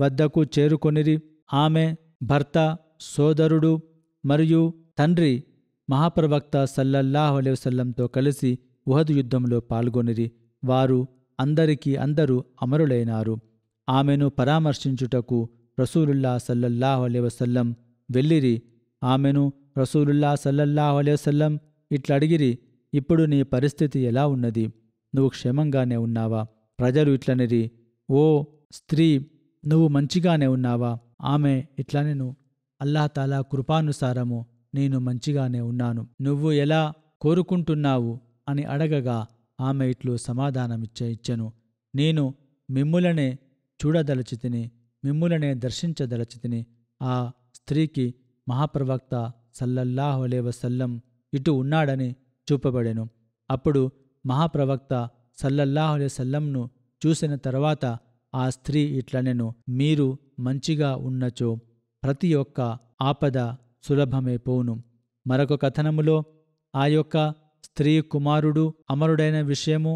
వద్దకు చేరుకొనిరి. ఆమె భర్త, సోదరుడు మరియు తండ్రి మహాప్రవక్త సల్లల్లాహు అలైహి వసల్లంతో కలిసి ఉహద్ యుద్ధంలో పాల్గొనిరి. వారు అందరూ అమరులైనారు. ఆమెను పరామర్శించుటకు రసూలుల్లా సల్లల్లాహు అలైహి వసల్లం వెళ్ళిరి. ఆమెను రసూలుల్లా సల్లల్లాహు అలైహి వసల్లం ఇట్లడిగిరి, ఇప్పుడు నీ పరిస్థితి ఎలా ఉన్నది? నువ్వు క్షేమంగానే ఉన్నావా? ప్రజలు ఇట్లనిరి, ఓ స్త్రీ, నువ్వు మంచిగానే ఉన్నావా? ఆమె ఇట్లనెను, అల్లాహతాలా కృపానుసారము నేను మంచిగానే ఉన్నాను. నువ్వు ఎలా కోరుకుంటున్నావు అని అడగగా ఆమె ఇట్లు సమాధానమిచ్చెను, నేను మిమ్ములనే చూడదలచితిని, మిమ్ములనే దర్శించదలచితిని. ఆ స్త్రీకి మహాప్రవక్త సల్లల్లాహు అలైహి వసల్లం ఇటు ఉన్నాడని చూపబడెను. అప్పుడు మహాప్రవక్త సల్లల్లాహు అలైహి వసల్లంను చూసిన తర్వాత ఆ స్త్రీ ఇట్లనెను, మీరు మంచిగా ఉన్నచో ప్రతి ఒక్క ఆపద సులభమైపోవును. మరొక కథనములో ఆ యొక్క స్త్రీ కుమారుడు అమరుడైన విషయము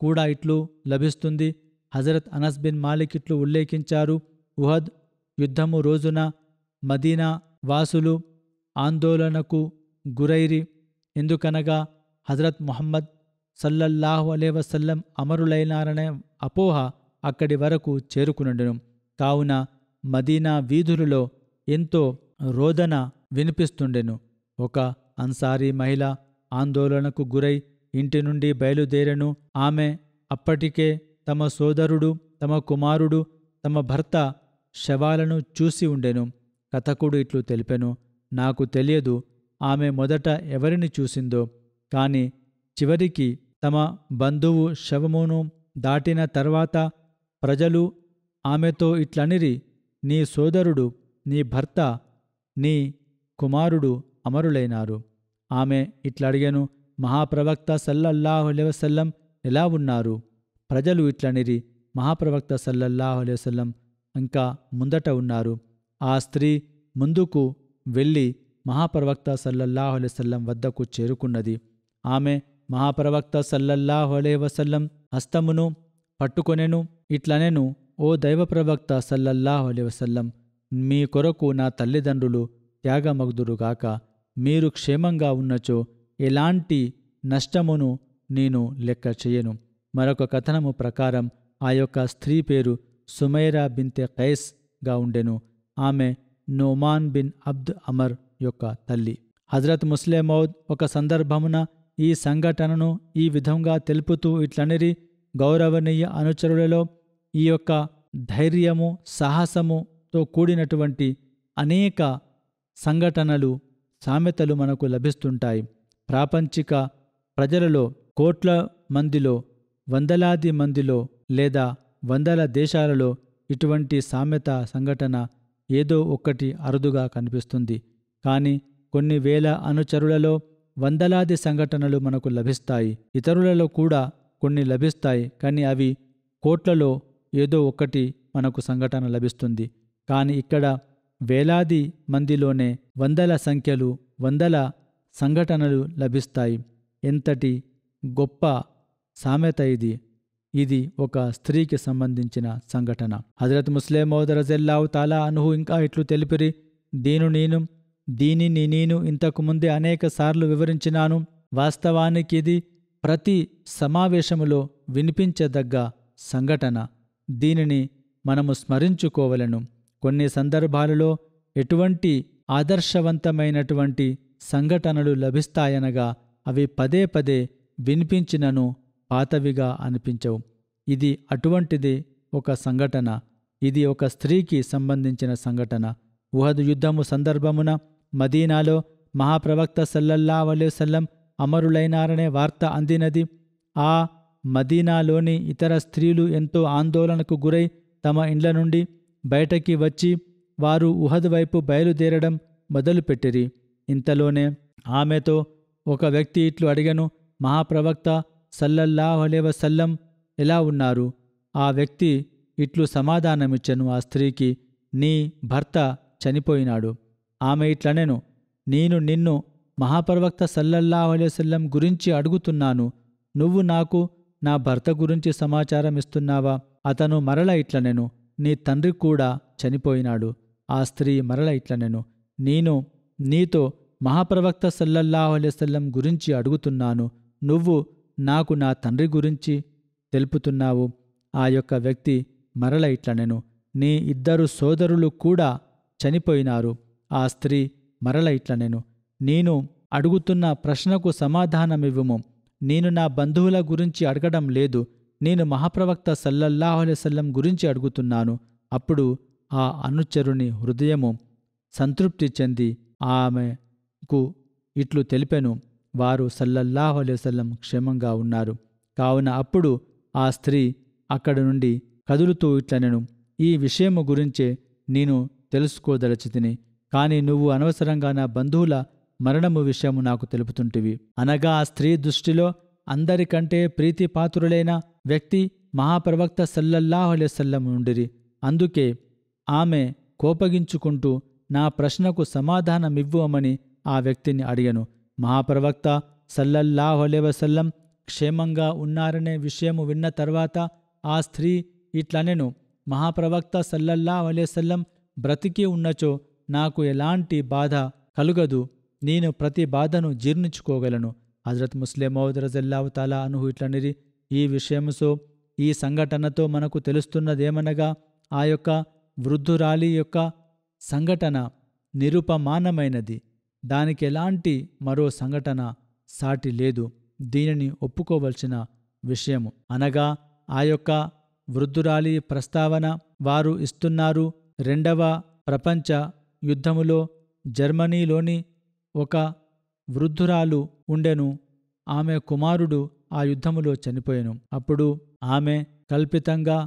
కూడా ఇట్లు లభిస్తుంది. హజరత్ అనస్ బిన్ మాలిక్ ఇట్లు ఉల్లేఖించారు, ఉహద్ యుద్ధము రోజున మదీనా వాసులు ఆందోళనకు గురైరి. ఎందుకనగా హజరత్ ముహమ్మద్ సల్లల్లాహు అలైహి వసల్లం అమరులైనారనే అపోహ అక్కడి వరకు చేరుకునుండెను. కావున మదీనా వీధులలో ఎంతో రోదన వినిపిస్తుండెను. ఒక అన్సారీ మహిళ ఆందోళనకు గురై ఇంటి నుండి బయలుదేరెను. ఆమె అప్పటికే తమ సోదరుడు, తమ కుమారుడు, తమ భర్త శవాలను చూసి ఉండెను. కథకుడు ఇట్లు తెలిపెను, నాకు తెలియదు ఆమె మొదట ఎవరిని చూసిందో, కాని చివరికి తమ బంధువు శవమును దాటిన తర్వాత ప్రజలు ఆమెతో ఇట్లనిరి, నీ సోదరుడు, నీ భర్త, నీ కుమారుడు అమరులైనారు. ఆమె ఇట్లడిగెను, మహాప్రవక్త సల్లల్లాహు అలైహి వసల్లం ఎలా ఉన్నారు? ప్రజలు ఇట్లనిరి, మహాప్రవక్త సల్లల్లాహు అలైహి వసల్లం ఇంకా ముందట ఉన్నారు. ఆ స్త్రీ ముందుకు వెళ్ళి మహాప్రవక్త సల్లల్లాహు అలైహి వసల్లం వద్దకు చేరుకున్నది. ఆమె మహాప్రవక్త సల్లల్లాహు అలైహి వసల్లం హస్తమును పట్టుకొనెను. ఇట్లనెను, ఓ దైవ ప్రవక్త సల్లల్లాహు అలైహి వసల్లం, మీ కొరకు నా తల్లిదండ్రులు త్యాగమగ్దురుగాక. మీరు క్షేమంగా ఉన్నచో ఎలాంటి నష్టమును నేను లెక్క చెయ్యను. మరొక కథనము ప్రకారం ఆ యొక్క స్త్రీ పేరు సుమైరా బిన్తే ఖైస్ గా ఉండెను. ఆమె నోమాన్ బిన్ అబ్ద్ అమర్ యొక్క తల్లి. హజరత్ ముస్లిమౌద్ ఒక సందర్భమున ఈ సంఘటనను ఈ విధంగా తెలుపుతూ ఇట్లనిరి, గౌరవనీయ అనుచరులలో ఈ యొక్క ధైర్యము, సాహసముతో కూడినటువంటి అనేక సంఘటనలు, సామెతలు మనకు లభిస్తుంటాయి. ప్రాపంచిక ప్రజలలో కోట్ల మందిలో, వందలాది మందిలో లేదా వందల దేశాలలో ఇటువంటి సామెత, సంఘటన ఏదో ఒక్కటి అరుదుగా కనిపిస్తుంది. కానీ కొన్ని వేల అనుచరులలో వందలాది సంఘటనలు మనకు లభిస్తాయి. ఇతరులలో కూడా కొన్ని లభిస్తాయి, కానీ అవి కోట్లలో ఏదో ఒక్కటి మనకు సంఘటన లభిస్తుంది. కానీ ఇక్కడ వేలాది మందిలోనే వందల సంఖ్యలు, వందల సంఘటనలు లభిస్తాయి. ఎంతటి గొప్ప సామెత ఇది! ఇది ఒక స్త్రీకి సంబంధించిన సంఘటన. హజరత్ ముస్లిం మౌద్ రజల్లాహు తాలా అన్హు ఇంకా ఇట్లు తెలిపిరి, దీనిని నేను ఇంతకు ముందే అనేక సార్లు వివరించినాను. వాస్తవానికి ఇది ప్రతి సమావేశములో వినిపించదగ్గ సంఘటన. దీనిని మనము స్మరించుకోవలను. కొన్ని సందర్భాలలో ఎటువంటి ఆదర్శవంతమైనటువంటి సంఘటనలు లభిస్తాయనగా అవి పదే పదే వినిపించినను పాతవిగా అనిపించవు. ఇది అటువంటిది ఒక సంఘటన. ఇది ఒక స్త్రీకి సంబంధించిన సంఘటన. ఉహద్ యుద్ధము సందర్భమున మదీనాలో మహాప్రవక్త సల్లల్లాహు అలైహి వసల్లం అమరులైనారనే వార్త అందినది. ఆ మదీనాలోని ఇతర స్త్రీలు ఎంతో ఆందోళనకు గురై తమ ఇండ్ల నుండి బయటకి వచ్చి వారు ఉహద్ వైపు బయలుదేరడం మొదలుపెట్టిరి. ఇంతలోనే ఆమెతో ఒక వ్యక్తి ఇట్లు అడిగను, మహాప్రవక్త సల్లల్లాహు అలైహి వసల్లం ఎలా ఉన్నారు? ఆ వ్యక్తి ఇట్లు సమాధానమిచ్చెను ఆ స్త్రీకి, నీ భర్త చనిపోయినాడు. ఆమె ఇట్లనెను, నేను నిన్ను మహాప్రవక్త సల్లల్లాహు అలైహి వసల్లం గురించి అడుగుతున్నాను, నువ్వు నాకు నా భర్త గురించి సమాచారం ఇస్తున్నావా? అతను మరల ఇట్లనెను, నీ తండ్రి కూడా చనిపోయినాడు. ఆ స్త్రీ మరల ఇట్లనెను, నేను నీతో మహాప్రవక్త సల్లల్లాహు అలైహి వసల్లం గురించి అడుగుతున్నాను, నువ్వు నాకు నా తండ్రి గురించి తెలుపుతున్నావు. ఆ యొక్క వ్యక్తి మరల ఇట్లనెను, నీ ఇద్దరు సోదరులు కూడా చనిపోయినారు. ఆ స్త్రీ మరల ఇట్లనెను, నేను అడుగుతున్న ప్రశ్నకు సమాధానమివ్వుము. నేను నా బంధువుల గురించి అడగడం లేదు, నేను మహాప్రవక్త సల్లల్లాహు అలైహి వసల్లం గురించి అడుగుతున్నాను. అప్పుడు ఆ అనుచరుని హృదయము సంతృప్తి చెంది ఆమెకు ఇట్లు తెలిపెను, వారు సల్లల్లాహు అలైహి వసల్లం క్షేమంగా ఉన్నారు. కావున అప్పుడు ఆ స్త్రీ అక్కడి నుండి కదులుతూ ఇట్లనెను, ఈ విషయము గురించే నేను తెలుసుకోదలచితిని, కానీ నువ్వు అనవసరంగా నా బంధువుల మరణము విషయము నాకు తెలుపుతుంటివి. అనగా ఆ స్త్రీ దృష్టిలో అందరికంటే ప్రీతిపాత్రులైన వ్యక్తి మహాప్రవక్త సల్లల్లాహు అలైహి వసల్లం ఉండిరి. అందుకే ఆమె కోపగించుకుంటూ నా ప్రశ్నకు సమాధానమివ్వమని ఆ వ్యక్తిని అడిగను. మహాప్రవక్త సల్లల్లాహు అలైహి వసల్లం క్షేమంగా ఉన్నారనే విషయము విన్న తర్వాత ఆ స్త్రీ ఇట్లనెను, మహాప్రవక్త సల్లల్లాహు అలైహి వసల్లం బ్రతికి ఉన్నచో నాకు ఎలాంటి బాధ కలుగదు, నేను ప్రతి బాధను జీర్ణించుకోగలను. హజరత్ ముస్లిం మౌద్ రజల్లాహు తాలా అన్హు ఇట్లనిరి, ఈ విషయముతో, ఈ సంఘటనతో మనకు తెలుస్తున్నదేమనగా, ఆ యొక్క వృద్ధురాలి యొక్క సంఘటన నిరుపమానమైనది. దానికి ఎలాంటి మరో సంఘటన సాటి లేదు. దీనిని ఒప్పుకోవలసిన విషయము. అనగా ఆ యొక్క వృద్ధురాలి ప్రస్తావన వారు ఇస్తున్నారు. రెండవ ప్రపంచ యుద్ధములో జర్మనీలోని ఒక వృద్ధురాలు ఉండెను. ఆమె కుమారుడు ఆ యుద్ధములో చనిపోయెను. అప్పుడు ఆమె కల్పితంగా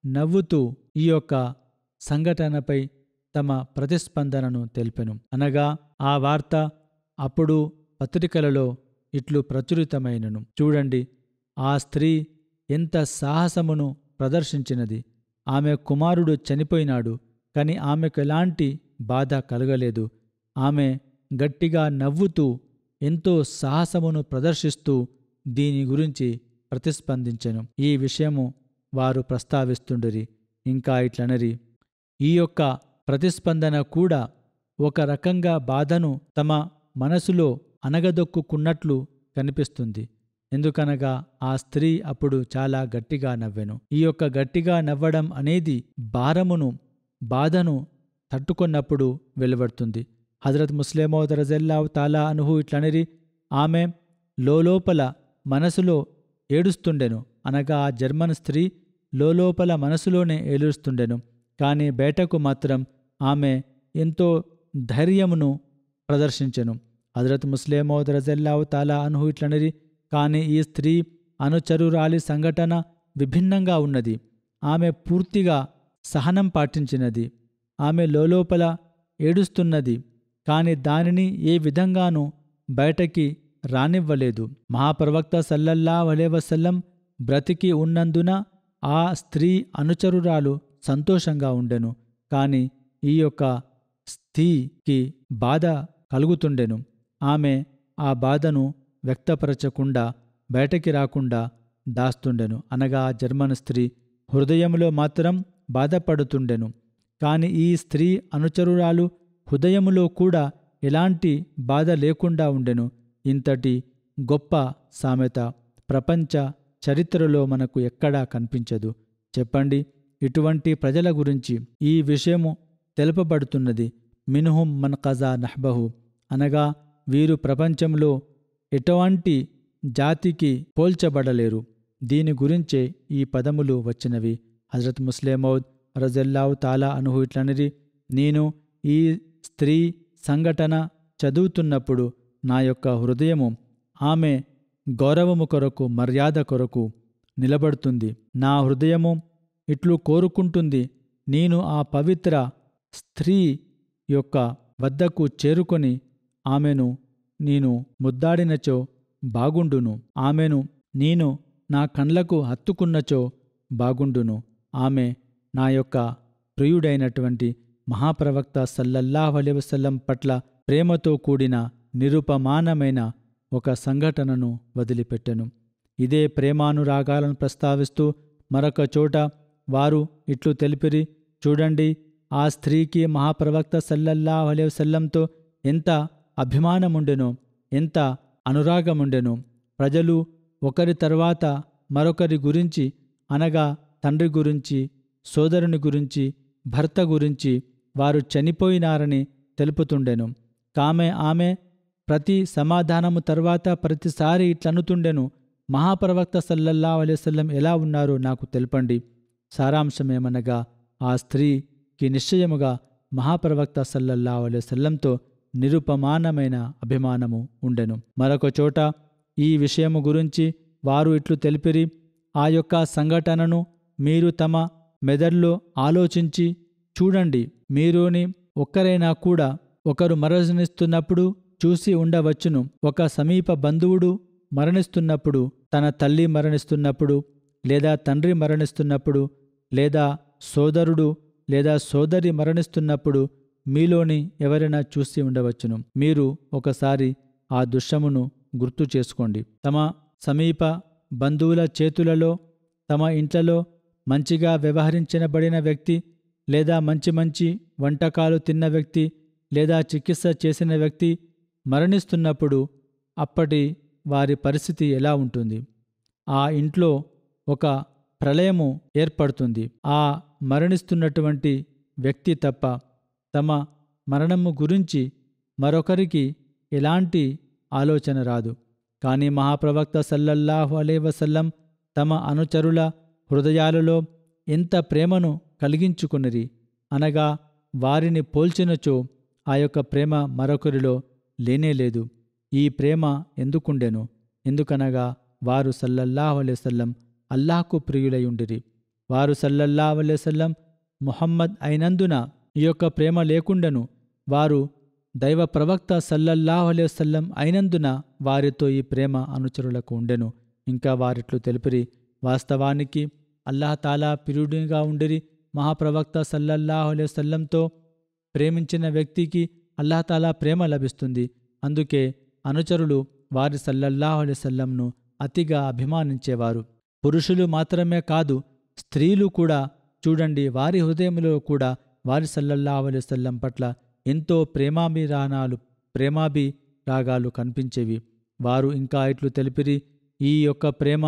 నవ్వుతూ ఈ యొక్క సంఘటనపై తమ ప్రతిస్పందనను తెలిపెను. అనగా ఆ వార్త అప్పుడు పత్రికలలో ఇట్లు ప్రచురితమైనను, చూడండి, ఆ స్త్రీ ఎంత సాహసమును ప్రదర్శించినది. ఆమె కుమారుడు చనిపోయినాడు, కానీ ఆమెకు ఎలాంటి బాధ కలగలేదు. ఆమె గట్టిగా నవ్వుతూ ఎంతో సాహసమును ప్రదర్శిస్తూ దీని గురించి ప్రతిస్పందించెను. ఈ విషయము వారు ప్రస్తావిస్తుండిరి. ఇంకా ఇట్లనరి, ఈ యొక్క ప్రతిస్పందన కూడా ఒక రకంగా బాధను తమ మనసులో అనగదొక్కుకున్నట్లు కనిపిస్తుంది. ఎందుకనగా ఆ స్త్రీ అప్పుడు చాలా గట్టిగా నవ్వెను. ఈ యొక్క గట్టిగా నవ్వడం అనేది బాధను తట్టుకొన్నప్పుడు వెలువడుతుంది. హజరత్ ముస్లిం మౌద్ రజల్లాహు తాలా అన్హు ఇట్లనిరి, ఆమె లోపల మనసులో ఏడుస్తుండెను. అనగా ఆ జర్మన్ స్త్రీ లోపల మనసులోనే ఏడుస్తుండెను, కానీ బయటకు మాత్రం ఆమె ఎంతో ధైర్యమును ప్రదర్శించెను. హజరత్ ముస్లిం మౌద్ రజల్లాహు తాలా అన్హు ఇట్లనిరి, కాని ఈ స్త్రీ అనుచరురాలి సంఘటన విభిన్నంగా ఉన్నది. ఆమె పూర్తిగా సహనం పాటించినది. ఆమె లోలోపల ఏడుస్తున్నది, కాని దానిని ఏ విధంగానూ బయటకి రానివ్వలేదు. మహాప్రవక్త సల్లల్లాహు అలైహి వసల్లం బ్రతికి ఉన్నందున ఆ స్త్రీ అనుచరురాలు సంతోషంగా ఉండెను. కాని ఈ యొక్క స్త్రీకి బాధ కలుగుతుండెను. ఆమె ఆ బాధను వ్యక్తపరచకుండా బయటకి రాకుండా దాస్తుండెను. అనగా ఆ జర్మన్ స్త్రీ హృదయంలో మాత్రం బాధపడుతుండెను. కాని ఈ స్త్రీ అనుచరురాలు హృదయములో కూడా ఎలాంటి బాధ లేకుండా ఉండెను. ఇంతటి గొప్ప సామెత ప్రపంచ చరిత్రలో మనకు ఎక్కడా కనిపించదు. చెప్పండి, ఇటువంటి ప్రజల గురించి ఈ విషయము తెలుపబడుతున్నది. మిన్హుం మన్ ఖజా నహ్బహు, అనగా వీరు ప్రపంచంలో ఎటువంటి జాతికి పోల్చబడలేరు. దీని గురించే ఈ పదములు వచ్చినవి. హజరత్ ముస్లిం మౌద్ రజల్లాహు తాలా అన్హు ఇట్లనిరి, నేను ఈ స్త్రీ సంఘటన చదువుతున్నప్పుడు నా యొక్క హృదయము ఆమె గౌరవము కొరకు, మర్యాద కొరకు నిలబడుతుంది. నా హృదయము ఇట్లు కోరుకుంటుంది, నేను ఆ పవిత్ర స్త్రీ యొక్క వద్దకు చేరుకొని ఆమెను నేను ముద్దాడినచో బాగుండును. ఆమెను నేను నా కండ్లకు హత్తుకున్నచో బాగుండును. ఆమె నా యొక్క ప్రియుడైనటువంటి మహాప్రవక్త సల్లల్లాహు అలైహి వసల్లం పట్ల ప్రేమతో కూడిన నిరుపమానమైన ఒక సంఘటనను వదిలిపెట్టెను. ఇదే ప్రేమానురాగాలను ప్రస్తావిస్తూ మరొక చోట వారు ఇట్లు తెలిపిరి, చూడండి, ఆ స్త్రీకి మహాప్రవక్త సల్లల్లాహు అలైహి వసల్లంతో ఎంత అభిమానముండెనో, ఎంత అనురాగముండెనో. ప్రజలు ఒకరి తర్వాత మరొకరి గురించి, అనగా తండ్రి గురించి, సోదరుని గురించి, భర్త గురించి వారు చనిపోయినారని తెలుపుతుండెను. ఆమె ప్రతి సమాధానము తర్వాత ప్రతిసారి ఇట్లనుతుండెను, మహాప్రవక్త సల్లల్లాహు అలైహి వసల్లం ఎలా ఉన్నారో నాకు తెలపండి. సారాంశమేమనగా ఆ స్త్రీకి నిశ్చయముగా మహాప్రవక్త సల్లల్లాహు అలైహి వసల్లంతో నిరుపమానమైన అభిమానము ఉండెను. మరొక చోట ఈ విషయము గురించి వారు ఇట్లు తెలిపిరి, ఆ యొక్క సంఘటనను మీరు తమ మెదడులో ఆలోచించి చూడండి. మీలోని ఒక్కరైనా కూడా ఒకరు మరణిస్తున్నప్పుడు చూసి ఉండవచ్చును. ఒక సమీప బంధువుడు మరణిస్తున్నప్పుడు, తన తల్లి మరణిస్తున్నప్పుడు, లేదా తండ్రి మరణిస్తున్నప్పుడు, లేదా సోదరుడు లేదా సోదరి మరణిస్తున్నప్పుడు మీలోని ఎవరైనా చూసి ఉండవచ్చును. మీరు ఒకసారి ఆ దృశ్యమును గుర్తు చేసుకోండి. తమ సమీప బంధువుల చేతులలో, తమ ఇంట్లలో మంచిగా వ్యవహరించబడిన వ్యక్తి, లేదా మంచి వంటకాలు తిన్న వ్యక్తి, లేదా చికిత్స చేసిన వ్యక్తి మరణిస్తున్నప్పుడు అప్పటి వారి పరిస్థితి ఎలా ఉంటుంది? ఆ ఇంట్లో ఒక ప్రళయము ఏర్పడుతుంది. ఆ మరణిస్తున్నటువంటి వ్యక్తి తప్ప తమ మరణము గురించి మరొకరికి ఎలాంటి ఆలోచన రాదు. కానీ మహాప్రవక్త సల్లల్లాహు అలైహి వసల్లం తమ అనుచరుల హృదయాలలో ఎంత ప్రేమను కలిగించుకునిరి, అనగా వారిని పోల్చినచో ఆ యొక్క ప్రేమ మరొకరిలో లేనేలేదు. ఈ ప్రేమ ఎందుకుండెను? ఎందుకనగా వారు సల్లల్లాహు అలైహి వసల్లం అల్లాహ్కు ప్రియులయుండిరి. వారు సల్లల్లాహు అలైహి వసల్లం ముహమ్మద్ అయినందున ఈ యొక్క ప్రేమ లేకుండెను. వారు దైవ ప్రవక్త సల్లల్లాహు అలైహి వసల్లం అయినందున వారితో ఈ ప్రేమ అనుచరులకు ఉండెను. ఇంకా వారిట్లు తెలిపిరి, వాస్తవానికి అల్లాహ్ తాలా ప్రియుడిగా ఉండిరి. మహాప్రవక్త సల్లల్లాహు అలైహి వసల్లంతో ప్రేమించిన వ్యక్తికి అల్లాహ్ తాలా ప్రేమ లభిస్తుంది. అందుకే అనుచరులు వారి సల్లల్లాహు అలైహి వసల్లంను అతిగా అభిమానించేవారు. పురుషులు మాత్రమే కాదు, స్త్రీలు కూడా చూడండి, వారి హృదయంలో కూడా వారి సల్లల్లాహు అలైహి వసల్లం పట్ల ఎంతో ప్రేమాభిరాగాలు కనిపించేవి. వారు ఇంకా ఇట్లు తెలిపిరి, ఈ యొక్క ప్రేమ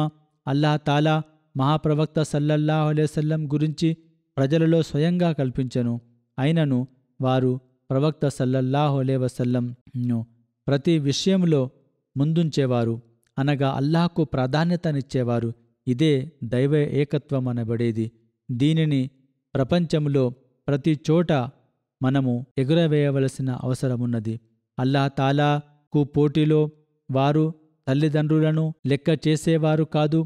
అల్లాహ్ తాలా మహాప్రవక్త సల్లల్లాహు అలైహి వసల్లం గురించి ప్రజలలో స్వయంగా కల్పించెను. అయినను వారు ప్రవక్త సల్లల్లాహు అలైహి వసల్లంను ప్రతి విషయంలో ముందుంచేవారు, అనగా అల్లాహ్కు ప్రాధాన్యతనిచ్చేవారు. ఇదే దైవ ఏకత్వం అనబడేది. దీనిని ప్రపంచంలో ప్రతి చోట మనము ఎగురవేయవలసిన అవసరమున్నది. అల్లాహ్ తాలాకు పోటీలో వారు తల్లిదండ్రులను లెక్క చేసేవారు కాదు,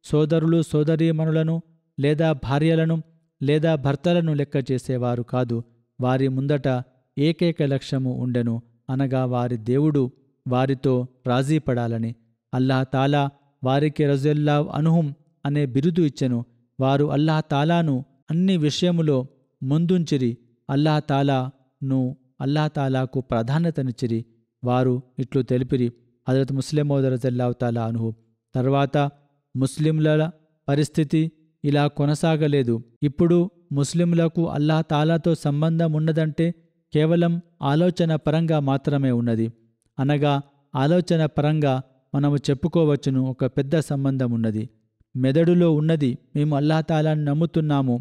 సోదరులు సోదరీమణులను లేదా భార్యలను లేదా భర్తలను లెక్క చేసేవారు కాదు. వారి ముందట ఏకైక లక్ష్యము ఉండెను, అనగా వారి దేవుడు వారితో రాజీపడాలని. అల్లాహ్ తాలా వారికి రజల్లాహ్ అన్హుం అనే బిరుదు ఇచ్చెను. వారు అల్లాహ్ తాలాను అన్ని విషయములో ముందుంచిరి, అల్లాహ్ తాలాకు ప్రాధాన్యతనిచ్చిరి. వారు ఇట్లు తెలిపిరి, హజరత్ ముస్లిం మౌద్ రజల్లాహు తాలా అన్హు. తర్వాత ముస్లింల పరిస్థితి ఇలా కొనసాగలేదు. ఇప్పుడు ముస్లింలకు అల్లాహ్ తాలాతో సంబంధం ఉన్నదంటే కేవలం ఆలోచన పరంగా మాత్రమే ఉన్నది. అనగా ఆలోచన పరంగా మనము చెప్పుకోవచ్చును, ఒక పెద్ద సంబంధం ఉన్నది. మెదడులో ఉన్నది మేము అల్లాహ్ తాలాను నమ్ముతున్నాము,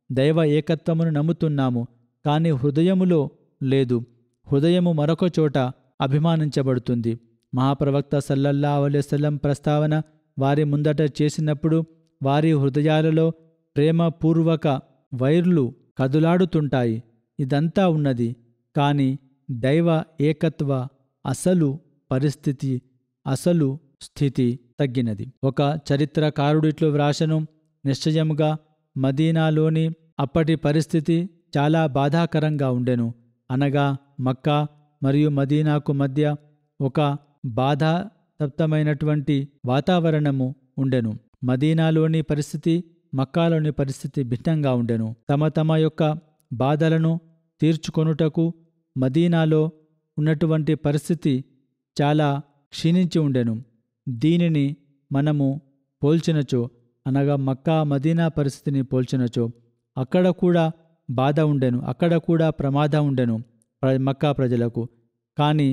దైవ ఏకత్వమును నమ్ముతున్నాము, కానీ హృదయములో లేదు. హృదయము మరొక చోట అభిమానించబడుతుంది. మహాప్రవక్త సల్లల్లాహు అలైహి వసల్లం ప్రస్తావన వారి ముందట చేసినప్పుడు వారి హృదయాలలో ప్రేమపూర్వక వైర్లు కదులాడుతుంటాయి. ఇదంతా ఉన్నది, కాని దైవ ఏకత్వ అసలు పరిస్థితి, అసలు స్థితి తగ్గినది. ఒక చరిత్రకారుడిట్లు వ్రాసను, నిశ్చయముగా మదీనాలోని అప్పటి పరిస్థితి చాలా బాధాకరంగా ఉండెను. అనగా మక్కా మరియు మదీనాకు మధ్య ఒక బాధాతప్తమైనటువంటి వాతావరణము ఉండెను. మదీనాలోని పరిస్థితి మక్కాలోని పరిస్థితి భిన్నంగా ఉండెను. తమ యొక్క బాధలను తీర్చుకొనుటకు మదీనాలో ఉన్నటువంటి పరిస్థితి చాలా క్షీణించి ఉండెను. దీనిని మనము పోల్చినచో, అనగా మక్కా మదీనా పరిస్థితిని పోల్చినచో, అక్కడ కూడా బాధ ఉండెను, అక్కడ కూడా ప్రమాదం ఉండెను మక్కా ప్రజలకు. కానీ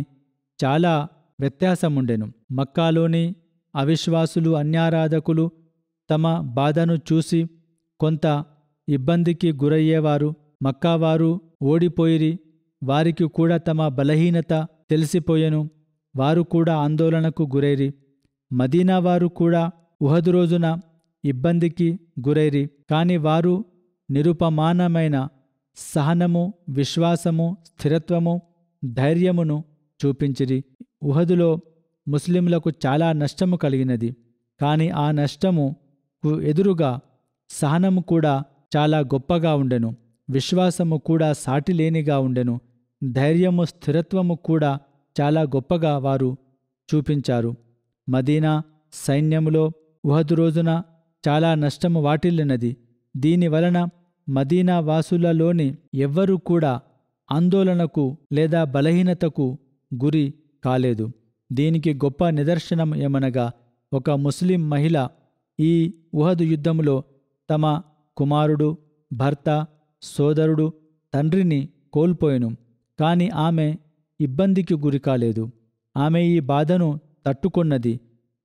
చాలా వ్యత్యాసం ఉండెను. మక్కాలోని అవిశ్వాసులు, అన్యారాధకులు తమ బాధను చూసి కొంత ఇబ్బందికి గురయ్యేవారు. మక్కావారు ఓడిపోయిరి, వారికి కూడా తమ బలహీనత తెలిసిపోయెను, వారు కూడా ఆందోళనకు గురైరి. మదీనా వారు కూడా ఉహద్ రోజున ఇబ్బందికి గురైరి, కాని వారు నిరుపమానమైన సహనము, విశ్వాసము, స్థిరత్వము, ధైర్యమును చూపించిరి. ఉహదులో ముస్లింలకు చాలా నష్టము కలిగినది, కాని ఆ నష్టముకు ఎదురుగా సహనము కూడా చాలా గొప్పగా ఉండెను, విశ్వాసము కూడా సాటిలేనిగా ఉండెను, ధైర్యము, స్థిరత్వము కూడా చాలా గొప్పగా వారు చూపించారు. మదీనా సైన్యములో ఉహద్ రోజున చాలా నష్టము వాటిల్లినది. దీనివలన మదీనా వాసులలోని ఎవ్వరూ కూడా ఆందోళనకు లేదా బలహీనతకు గురి కాలేదు. దీనికి గొప్ప నిదర్శనం ఏమనగా, ఒక ముస్లిం మహిళ ఈ ఉహద్ యుద్ధములో తమ కుమారుడు, భర్త, సోదరుడు, తండ్రిని కోల్పోయెను, కాని ఆమె ఇబ్బందికి గురి కాలేదు. ఆమె ఈ బాధను తట్టుకొన్నది,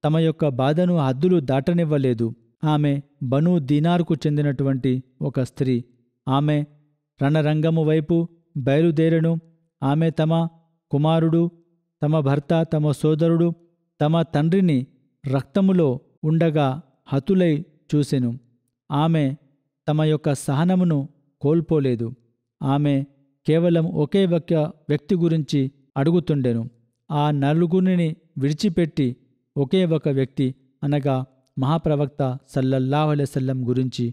తమ యొక్క బాధను హద్దులు దాటనివ్వలేదు. ఆమె బనూ దీనార్కు చెందినటువంటి ఒక స్త్రీ. ఆమె రణరంగము వైపు బయలుదేరెను. ఆమె తమ కుమారుడు, తమ భర్త, తమ సోదరుడు, తమ తండ్రిని రక్తములో ఉండగా హతులై చూసెను. ఆమె తమ యొక్క సహనమును కోల్పోలేదు. ఆమె కేవలం ఒకే ఒక్క వ్యక్తి గురించి అడుగుతుండెను. ఆ నలుగురిని విడిచిపెట్టి ఒకే ఒక వ్యక్తి, అనగా మహాప్రవక్త సల్లల్లాహు అలైహి వసల్లం గురించి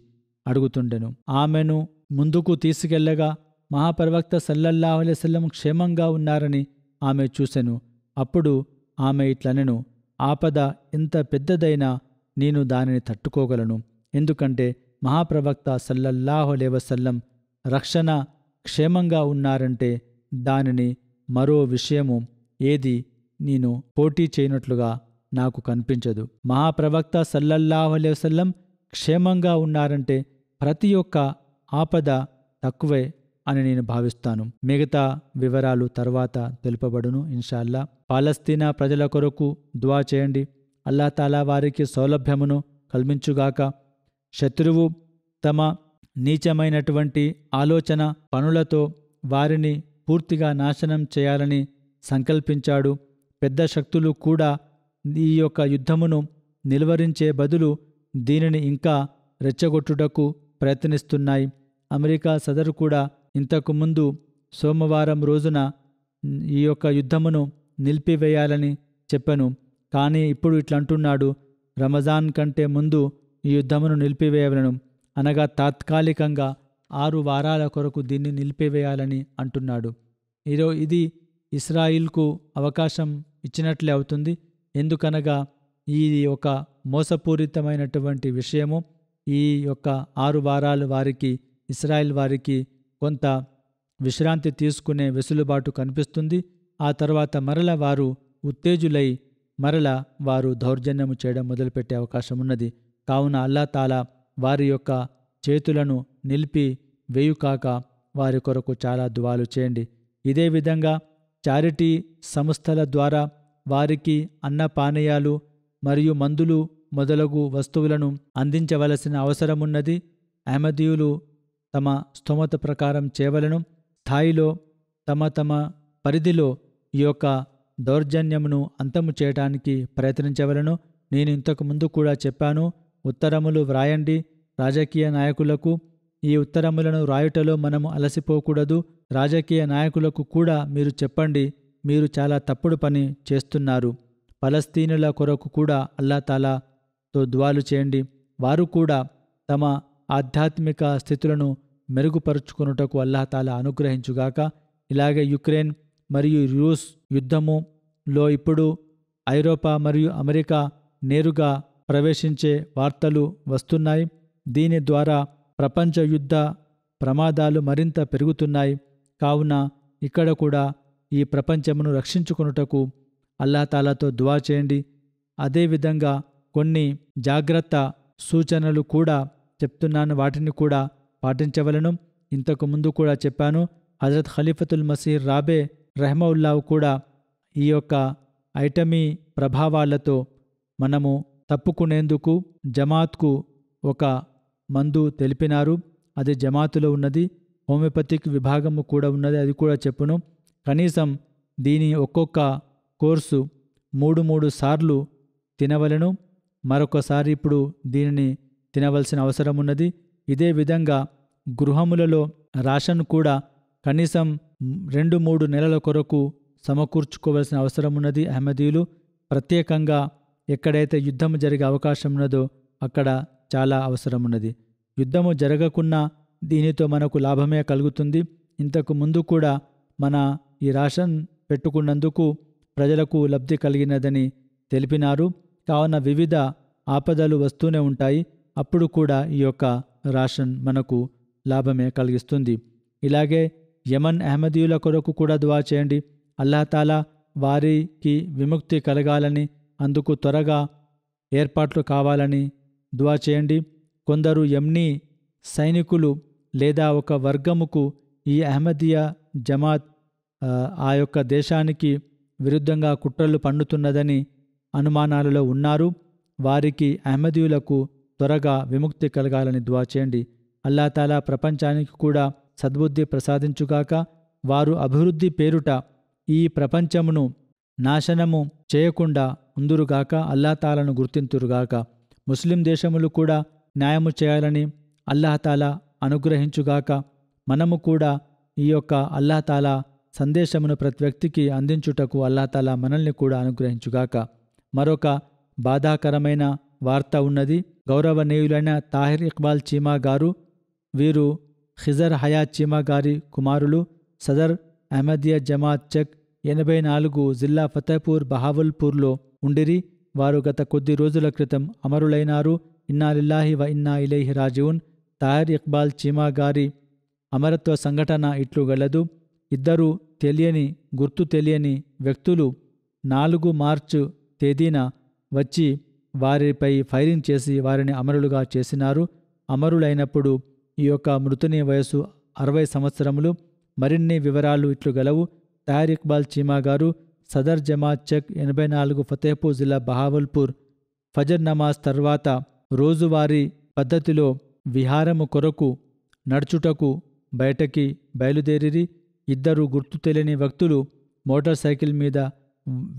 అడుగుతుండెను. ఆమెను ముందుకు తీసుకెళ్లగా మహాప్రవక్త సల్లల్లాహు అలైహి వసల్లం క్షేమంగా ఉన్నారని ఆమె చూసెను. అప్పుడు ఆమె ఇట్లనెను, ఆపద ఎంత పెద్దదైనా నేను దానిని తట్టుకోగలను, ఎందుకంటే మహాప్రవక్త సల్లల్లాహు అలైహి వసల్లం రక్షణ క్షేమంగా ఉన్నారంటే దానిని మరో విషయము ఏది నేను పోటీ చేయనట్లుగా నాకు కనిపించదు. మహాప్రవక్త సల్లల్లాహు అలైహి వసల్లం క్షేమంగా ఉన్నారంటే ప్రతి ఒక్క ఆపద తక్కువే అని నేను భావిస్తాను. మిగతా వివరాలు తర్వాత తెలుపబడును ఇన్షాల్లా. పాలస్తీనా ప్రజల కొరకు దువా చేయండి. అల్లాహ్ తాలా వారికి సౌలభ్యమును కల్పించుగాక. శత్రువు తమ నీచమైనటువంటి ఆలోచన పనులతో వారిని పూర్తిగా నాశనం చేయాలని సంకల్పించాడు. పెద్ద శక్తులు కూడా ఈ యొక్క యుద్ధమును నిలువరించే బదులు దీనిని ఇంకా రెచ్చగొట్టుటకు ప్రయత్నిస్తున్నాయి. అమెరికా సదరు కూడా ఇంతకుముందు సోమవారం రోజున ఈ యొక్క యుద్ధమును నిలిపివేయాలని చెప్పాను. కానీ ఇప్పుడు ఇట్లా అంటున్నాడు, రమజాన్ కంటే ముందు ఈ యుద్ధమును నిలిపివేయవలను, అనగా తాత్కాలికంగా 6 వారాల కొరకు దీన్ని నిలిపివేయాలని అంటున్నాడు. ఇది ఇస్రాయిల్కు అవకాశం ఇచ్చినట్లే అవుతుంది. ఎందుకనగా ఈ యొక్క మోసపూరితమైనటువంటి విషయము ఈ యొక్క 6 వారాలు వారికి, ఇస్రాయిల్ వారికి కొంత విశ్రాంతి తీసుకునే వెసులుబాటు కనిపిస్తుంది. ఆ తర్వాత మరల వారు ఉత్తేజులై మరల వారు దౌర్జన్యము చేయడం మొదలుపెట్టే అవకాశం ఉన్నది. కావున అల్లా తాలా వారి యొక్క చేతులను నిలిపి వేయుకాక వారి కొరకు చాలా దువాలు చేయండి. ఇదే విధంగా చారిటీ సంస్థల ద్వారా వారికి అన్నపానీయాలు మరియు మందులు మొదలగు వస్తువులను అందించవలసిన అవసరమున్నది. అహ్మదీయులు తమ స్తోమత ప్రకారం చేయవలను. స్థాయిలో తమ పరిధిలో ఈ యొక్క దౌర్జన్యమును అంతము చేయటానికి ప్రయత్నించవలను. నేను ఇంతకు ముందు కూడా చెప్పాను, ఉత్తరములు వ్రాయండి రాజకీయ నాయకులకు. ఈ ఉత్తరములను రాయుటలో మనము అలసిపోకూడదు. రాజకీయ నాయకులకు కూడా మీరు చెప్పండి, మీరు చాలా తప్పుడు పని చేస్తున్నారు. ఫలస్తీనుల కొరకు కూడా అల్లా తాలాతో దువాలు చేయండి. వారు కూడా తమ ఆధ్యాత్మిక స్థితులను మెరుగుపరుచుకొనుటకు అల్లాహ్ తాలా అనుగ్రహించుగాక. ఇలాగే యుక్రెయిన్ మరియు రూస్ యుద్ధములో ఇప్పుడు ఐరోపా మరియు అమెరికా నేరుగా ప్రవేశించే వార్తలు వస్తున్నాయి. దీని ద్వారా ప్రపంచ యుద్ధ ప్రమాదాలు మరింత పెరుగుతున్నాయి. కావున ఇక్కడ కూడా ఈ ప్రపంచమును రక్షించుకొనుటకు అల్లాహ్ తాలాతో దువా చేయండి. అదేవిధంగా కొన్ని జాగ్రత్త సూచనలు కూడా చెప్తున్నాను, వాటిని కూడా పాటించవలను. ఇంతకు ముందు కూడా చెప్పాను, హజరత్ ఖలీఫతుల్ మసీహ్ రాబే రహమవుల్లాహ్ కూడా ఈ యొక్క ఐటమీ ప్రభావాలతో మనము తప్పుకునేందుకు జమాత్కు ఒక మందు తెలిపినారు. అది జమాతులో ఉన్నది. హోమియోపతిక్ విభాగము కూడా ఉన్నది, అది కూడా చెప్పును. కనీసం దీని ఒక్కొక్క కోర్సు 3 సార్లు తినవలను. మరొకసారి ఇప్పుడు దీనిని తినవలసిన అవసరం ఉన్నది. ఇదే విధంగా గృహములలో రాషన్ కూడా కనీసం 2-3 నెలల కొరకు సమకూర్చుకోవలసిన అవసరం ఉన్నది. అహ్మదీయులు ప్రత్యేకంగా ఎక్కడైతే యుద్ధము జరిగే అవకాశం ఉన్నదో అక్కడ చాలా అవసరం ఉన్నది. యుద్ధము జరగకున్నా దీనితో మనకు లాభమే కలుగుతుంది. ఇంతకు ముందు కూడా మన ఈ రాషన్ పెట్టుకున్నందుకు ప్రజలకు లబ్ధి కలిగినదని తెలిపినారు. కావున వివిధ ఆపదలు వస్తూనే ఉంటాయి, అప్పుడు కూడా ఈ యొక్క రాషన్ మనకు లాభమే కలిగిస్తుంది. ఇలాగే యమన్ అహ్మదీయుల కొరకు కూడా దువా చేయండి. అల్లాహ్ తాలా వారికి విముక్తి కలగాలని, అందుకు త్వరగా ఏర్పాట్లు కావాలని దువా చేయండి. కొందరు యమ్నీ సైనికులు లేదా ఒక వర్గముకు ఈ అహ్మదీయ జమాత్ ఆ యొక్క దేశానికి విరుద్ధంగా కుట్రలు పన్నుతున్నదని అనుమానాలలో ఉన్నారు. వారికి అహ్మదీయులకు త్వరగా విముక్తి కలగాలని దువా చేయండి. అల్లాహ్ తాలా ప్రపంచానికి కూడా సద్బుద్ధి ప్రసాదించుగాక. వారు అభివృద్ధి పేరుట ఈ ప్రపంచమును నాశనము చేయకుండా ఉందురుగాక. అల్లాహ్ తాలాను గుర్తింతురుగాక. ముస్లిం దేశములు కూడా న్యాయము చేయాలని అల్లాహ్ తాలా అనుగ్రహించుగాక. మనము కూడా ఈ యొక్క అల్లాహ్ తాలా సందేశమును ప్రతి వ్యక్తికి అందించుటకు అల్లాహ్ తాలా మనల్ని కూడా అనుగ్రహించుగాక. మరొక బాధాకరమైన వార్త ఉన్నది. గౌరవనీయులైన తాహిర్ ఇక్బాల్ చీమా గారు, వీరు ఖిజర్ హయాత్ చీమా గారి కుమారులు. సదర్ అహ్మదియా జమాత్ చెక్ 84 జిల్లా ఫతేపూర్ బహావల్పూర్లో ఉండిరి. వారు గత కొద్ది రోజుల క్రితం అమరులైనారు. ఇన్నా లిల్లాహి వ ఇన్నా ఇలైహి రాజిఊన్. తాహిర్ ఇక్బాల్ చీమా గారి అమరత్వ సంఘటన ఇట్లు గలదు. ఇద్దరు గుర్తు తెలియని వ్యక్తులు 4 మార్చ్ తేదీన వచ్చి వారిపై ఫైరింగ్ చేసి వారిని అమరులుగా చేసినారు. అమరులైనప్పుడు ఈ యొక్క మృతుని వయసు 60 సంవత్సరములు. మరిన్ని వివరాలు ఇట్లు గలవు. తాహిర్ ఇక్బాల్ చీమా గారు సదర్ జమాత్ చెక్ 84 ఫతేపూర్ జిల్లా బహావల్పూర్ ఫజర్ నమాజ్ తర్వాత రోజువారీ పద్ధతిలో విహారము కొరకు నడుచుటకు బయటకి బయలుదేరిరి. ఇద్దరు గుర్తు తెలియని వ్యక్తులు మోటార్ సైకిల్ మీద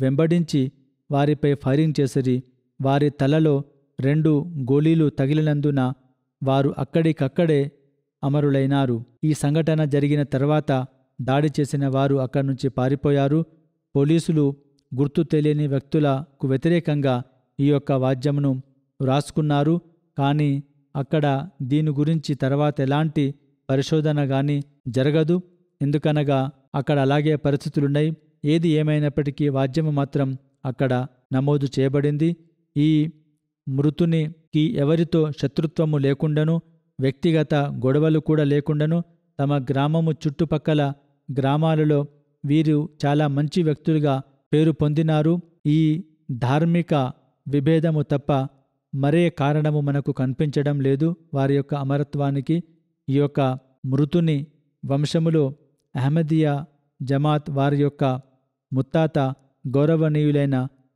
వెంబడించి వారిపై ఫైరింగ్ చేసిరి. వారి తలలో 2 గోళీలు తగిలినందున వారు అక్కడికక్కడే అమరులైనారు. ఈ సంఘటన జరిగిన తర్వాత దాడి చేసిన వారు అక్కడి నుంచి పారిపోయారు. పోలీసులు గుర్తు తెలియని వ్యక్తులకు వ్యతిరేకంగా ఈ యొక్క వాద్యమును వ్రాసుకున్నారు. కానీ అక్కడ దీని గురించి తర్వాత ఎలాంటి పరిశోధన కానీ జరగదు. ఎందుకనగా అక్కడ అలాగే పరిస్థితులున్నాయి. ఏది ఏమైనప్పటికీ వాద్యము మాత్రం అక్కడ నమోదు చేయబడింది. ఈ మృతునికి ఎవరితో శత్రుత్వము లేకుండాను, వ్యక్తిగత గొడవలు కూడా లేకుండాను, తమ గ్రామము చుట్టుపక్కల గ్రామాలలో వీరు చాలా మంచి వ్యక్తులుగా పేరు పొందినారు. ఈ ధార్మిక విభేదము తప్ప మరే కారణము మనకు కనిపించడం లేదు వారి యొక్క అమరత్వానికి. ఈ యొక్క మృతుని వంశములో అహ్మదియా జమాత్ వారి యొక్క ముత్తాత గౌరవనీయులైన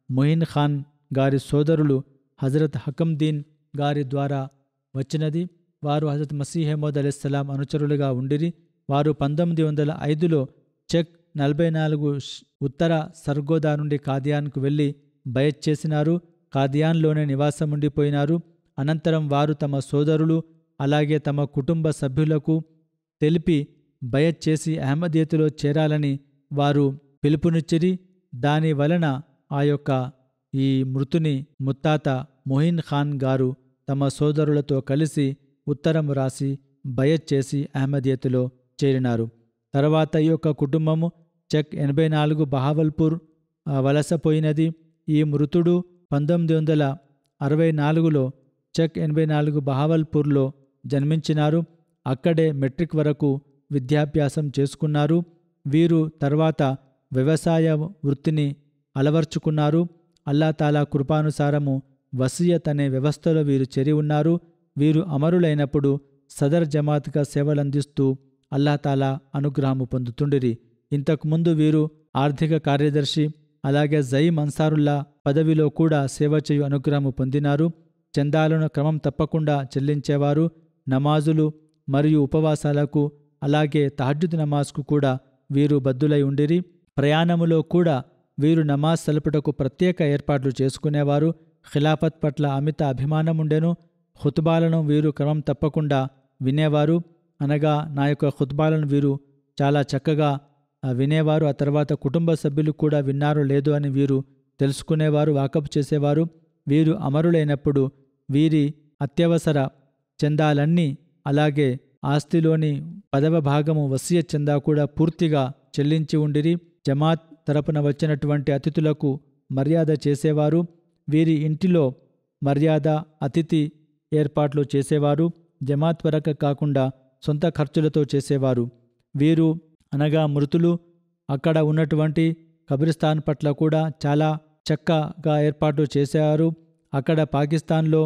మొయిన్ ఖాన్ గారి సోదరులు హజరత్ హకమ్దీన్ గారి ద్వారా వచ్చినది. వారు హజరత్ మసీహ్ అలైహిస్సలాం అనుచరులుగా ఉండిరి. వారు 1905లో చెక్ 44 ఉత్తర సర్గోదా నుండి కాదియాన్కు వెళ్ళి బయత్ చేసినారు. కాదియాన్లోనే నివాసం ఉండిపోయినారు. అనంతరం వారు తమ సోదరులు అలాగే తమ కుటుంబ సభ్యులకు తెలిపి బయత్ చేసి అహ్మదీయతులో చేరాలని వారు పిలుపునిచ్చిరి. దాని వలన ఆ యొక్క ఈ మృతుని ముత్తాత మొయిన్ ఖాన్ గారు తమ సోదరులతో కలిసి ఉత్తరం రాసి బయత్ చేసి అహ్మదీయతులో చేరినారు. తర్వాత ఈ యొక్క కుటుంబము చెక్ 84 బహావల్పూర్ వలసపోయినది. ఈ మృతుడు 1964లో చెక్ 84 బహావల్పూర్లో జన్మించినారు. అక్కడే మెట్రిక్ వరకు విద్యాభ్యాసం చేసుకున్నారు. వీరు తర్వాత వ్యవసాయ వృత్తిని అలవర్చుకున్నారు. అల్లాతాలా కృపానుసారము వసియత్ అనే వ్యవస్థలో వీరు చేరి ఉన్నారు. వీరు అమరులైనప్పుడు సదర్ జమాత్గా సేవలందిస్తూ అల్లాతాలా అనుగ్రహము పొందుతుండిరి. ఇంతకుముందు వీరు ఆర్థిక కార్యదర్శి అలాగే జయీం అన్సారుల్లా పదవిలో కూడా సేవ చేయు అనుగ్రహము పొందినారు. చందాలను క్రమం తప్పకుండా చెల్లించేవారు. నమాజులు మరియు ఉపవాసాలకు అలాగే తహజ్జుద్ నమాజ్కు కూడా వీరు బద్దులై ఉండిరి. ప్రయాణములో కూడా వీరు నమాజ్ సలుపుటకు ప్రత్యేక ఏర్పాట్లు చేసుకునేవారు. ఖిలాఫత్ పట్ల అమిత అభిమానముండెను. ఖుత్బాలను వీరు క్రమం తప్పకుండా వినేవారు. అనగా నా యొక్క ఖుత్బాలను వీరు చాలా చక్కగా వినేవారు. ఆ తర్వాత కుటుంబ సభ్యులు కూడా విన్నారో లేదో అని వీరు తెలుసుకునేవారు, వాకపు చేసేవారు. వీరు అమరులైనప్పుడు వీరి అత్యవసర చందాలన్నీ అలాగే ఆస్తిలోని 10వ భాగము వసియత్ చందా కూడా పూర్తిగా చెల్లించి ఉండిరి. జమాత్ తరపున వచ్చినటువంటి అతిథులకు మర్యాద చేసేవారు. వీరి ఇంటిలో మర్యాద అతిథి ఏర్పాట్లు చేసేవారు. జమాత్ వరకు కాకుండా సొంత ఖర్చులతో చేసేవారు. వీరు అనగా మృతులు అక్కడ ఉన్నటువంటి కబ్రిస్తాన్ పట్ల కూడా చాలా చక్కగా ఏర్పాటు చేశారు. అక్కడ పాకిస్తాన్లో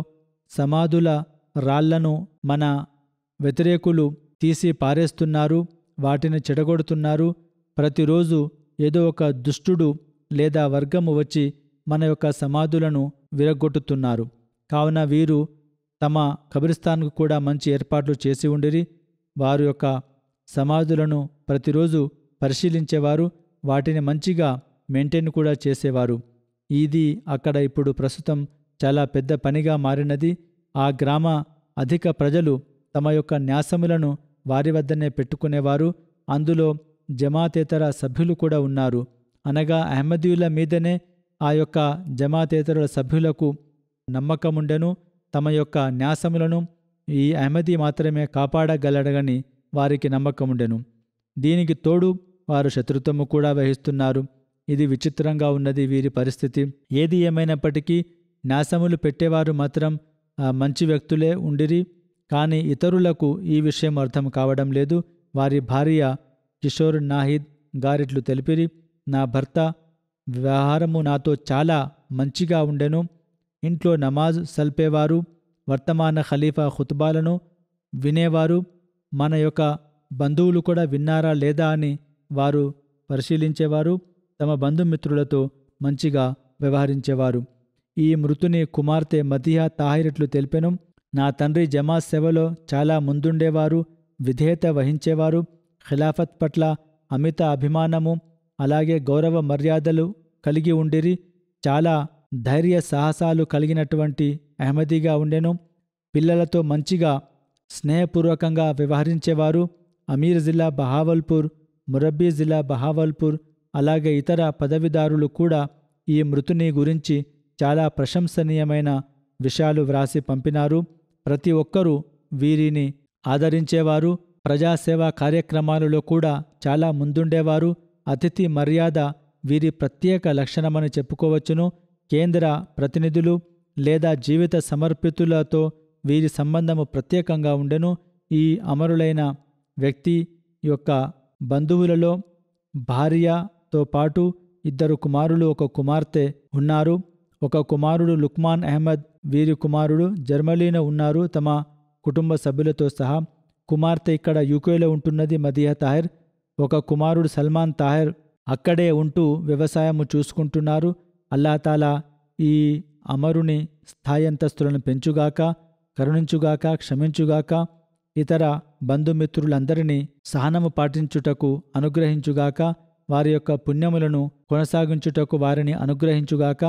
సమాధుల రాళ్లను మన వ్యతిరేకులు తీసి పారేస్తున్నారు, వాటిని చెడగొడుతున్నారు. ప్రతిరోజు ఏదో ఒక దుష్టుడు లేదా వర్గము వచ్చి మన యొక్క సమాధులను విరగొట్టుతున్నారు. కావున వీరు తమ కబ్రిస్తాన్కు కూడా మంచి ఏర్పాట్లు చేసి ఉండిరి. వారి యొక్క సమాధులను ప్రతిరోజు పరిశీలించేవారు, వాటిని మంచిగా మెయింటైన్ కూడా చేసేవారు. ఇది అక్కడ ఇప్పుడు ప్రస్తుతం చాలా పెద్ద పనిగా మారినది. ఆ గ్రామ అధిక ప్రజలు తమ యొక్క న్యాసములను వారి వద్దనే పెట్టుకునేవారు. అందులో జమాతేతర సభ్యులు కూడా ఉన్నారు. అనగా అహ్మదీయుల మీదనే ఆ యొక్క జమాతేతరుల సభ్యులకు నమ్మకముండెను. తమ యొక్క న్యాసములను ఈ అహ్మదీ మాత్రమే కాపాడగలడగని వారికి నమ్మకముండెను. దీనికి తోడు వారు శత్రుత్వము కూడా వహిస్తున్నారు. ఇది విచిత్రంగా ఉన్నది వీరి పరిస్థితి. ఏది ఏమైనప్పటికీ న్యాసములు పెట్టేవారు మాత్రం మంచి వ్యక్తులే ఉండిరి. కానీ ఇతరులకు ఈ విషయం అర్థం కావడం లేదు. వారి భార్య కిషోర్ నాహిద్ గారిట్లు తెలిపిరి, నా భర్త వ్యవహారము నాతో చాలా మంచిగా ఉండెను. ఇంట్లో నమాజ్ సల్పేవారు, వర్తమాన ఖలీఫా ఖుత్బాలను వినేవారు. మన యొక్క బంధువులు కూడా విన్నారా లేదా అని వారు పరిశీలించేవారు. తమ బంధుమిత్రులతో మంచిగా వ్యవహరించేవారు. ఈ మృతుని కుమార్తె మదిహా తాహిరట్లు తెలిపెను, నా తండ్రి జమాత్ సేవలో చాలా ముందుండేవారు, విధేయత వహించేవారు. ఖిలాఫత్ పట్ల అమిత అభిమానము అలాగే గౌరవ మర్యాదలు కలిగి ఉండిరి. చాలా ధైర్య సాహసాలు కలిగినటువంటి అహ్మదీగా ఉండెను. పిల్లలతో మంచిగా స్నేహపూర్వకంగా వ్యవహరించేవారు. అమీర్ జిల్లా బహావల్పూర్ మురబ్బీ జిల్లా బహావల్పూర్, అలాగే ఇతర పదవీదారులు కూడా ఈ మృతుని గురించి చాలా ప్రశంసనీయమైన విషయాలు వ్రాసి పంపినారు. ప్రతి ఒక్కరూ వీరిని ఆదరించేవారు. ప్రజాసేవా కార్యక్రమాలలో కూడా చాలా ముందుండేవారు. అతిథి మర్యాద వీరి ప్రత్యేక లక్షణమని చెప్పుకోవచ్చును. కేంద్ర ప్రతినిధులు లేదా జీవిత సమర్పితులతో వీరి సంబంధము ప్రత్యేకంగా ఉండెను. ఈ అమరులైన వ్యక్తి యొక్క బంధువులలో భార్యతో పాటు 2 కుమారులు, 1 కుమార్తె ఉన్నారు. ఒక కుమారుడు లుక్మాన్ అహ్మద్, వీరి కుమారుడు జర్మనీలో ఉన్నారు తమ కుటుంబ సభ్యులతో సహా. కుమార్తె ఇక్కడ యూకేలో ఉంటున్నది, మదియా తాహిర్. ఒక కుమారుడు సల్మాన్ తాహిర్ అక్కడే ఉంటూ వ్యవసాయము చూసుకుంటున్నారు. అల్లాహ్ ఈ అమరుని స్థాయంతస్తులను పెంచుగాక, కరుణించుగాక, క్షమించుగాక. ఇతర బంధుమిత్రులందరినీ సహనము పాటించుటకు అనుగ్రహించుగాక. వారి యొక్క పుణ్యములను కొనసాగించుటకు వారిని అనుగ్రహించుగాక.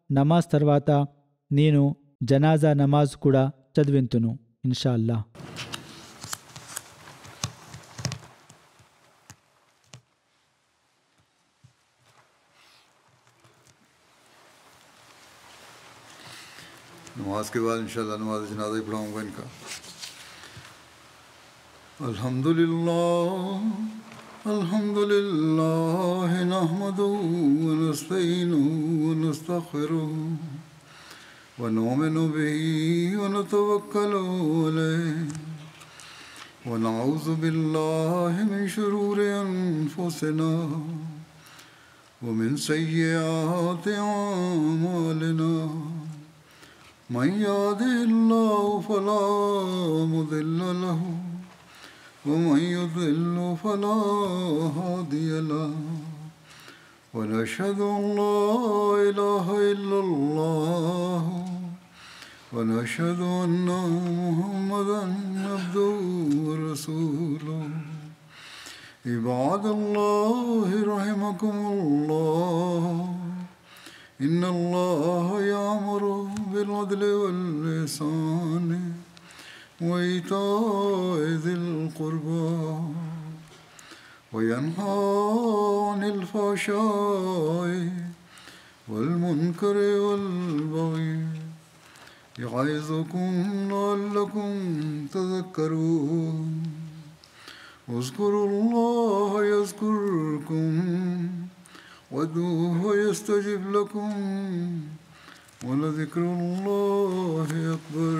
నమాజ్ తర్వాత నేను జనాజా నమాజ్ కూడా చదివింతును ఇన్షా అల్లాహ్. नमाज के बाद इंशाअल्लाह नमाज जनाजा ही पढ़ाऊँगा इनका. अल्हम्दुलिल्लाह नहमदुहु व नस्तईनुहु व नस्तगफिरुहु व नु'मिनु बिही व नतवक्कलु अलैहि व नऊज़ु बिल्लाहि मिन शुरूरि अनफुसिना व मिन सय्यिआति अअमालिना. من يهده الله فلا مضل له ومن يضلل فلا هادي له ونشهد أن لا إله إلا الله ونشهد أن محمدا عبده ورسوله. عباد الله رحمكم الله إن الله يأمر بالعدل والإحسان وإيتاء ذي القربى وينهى عن الفحشاء والمنكر والبغي يعظكم لعلكم تذكرون. اذكروا الله يذكركم وادعوه يستجب لكم ولذكر الله أكبر.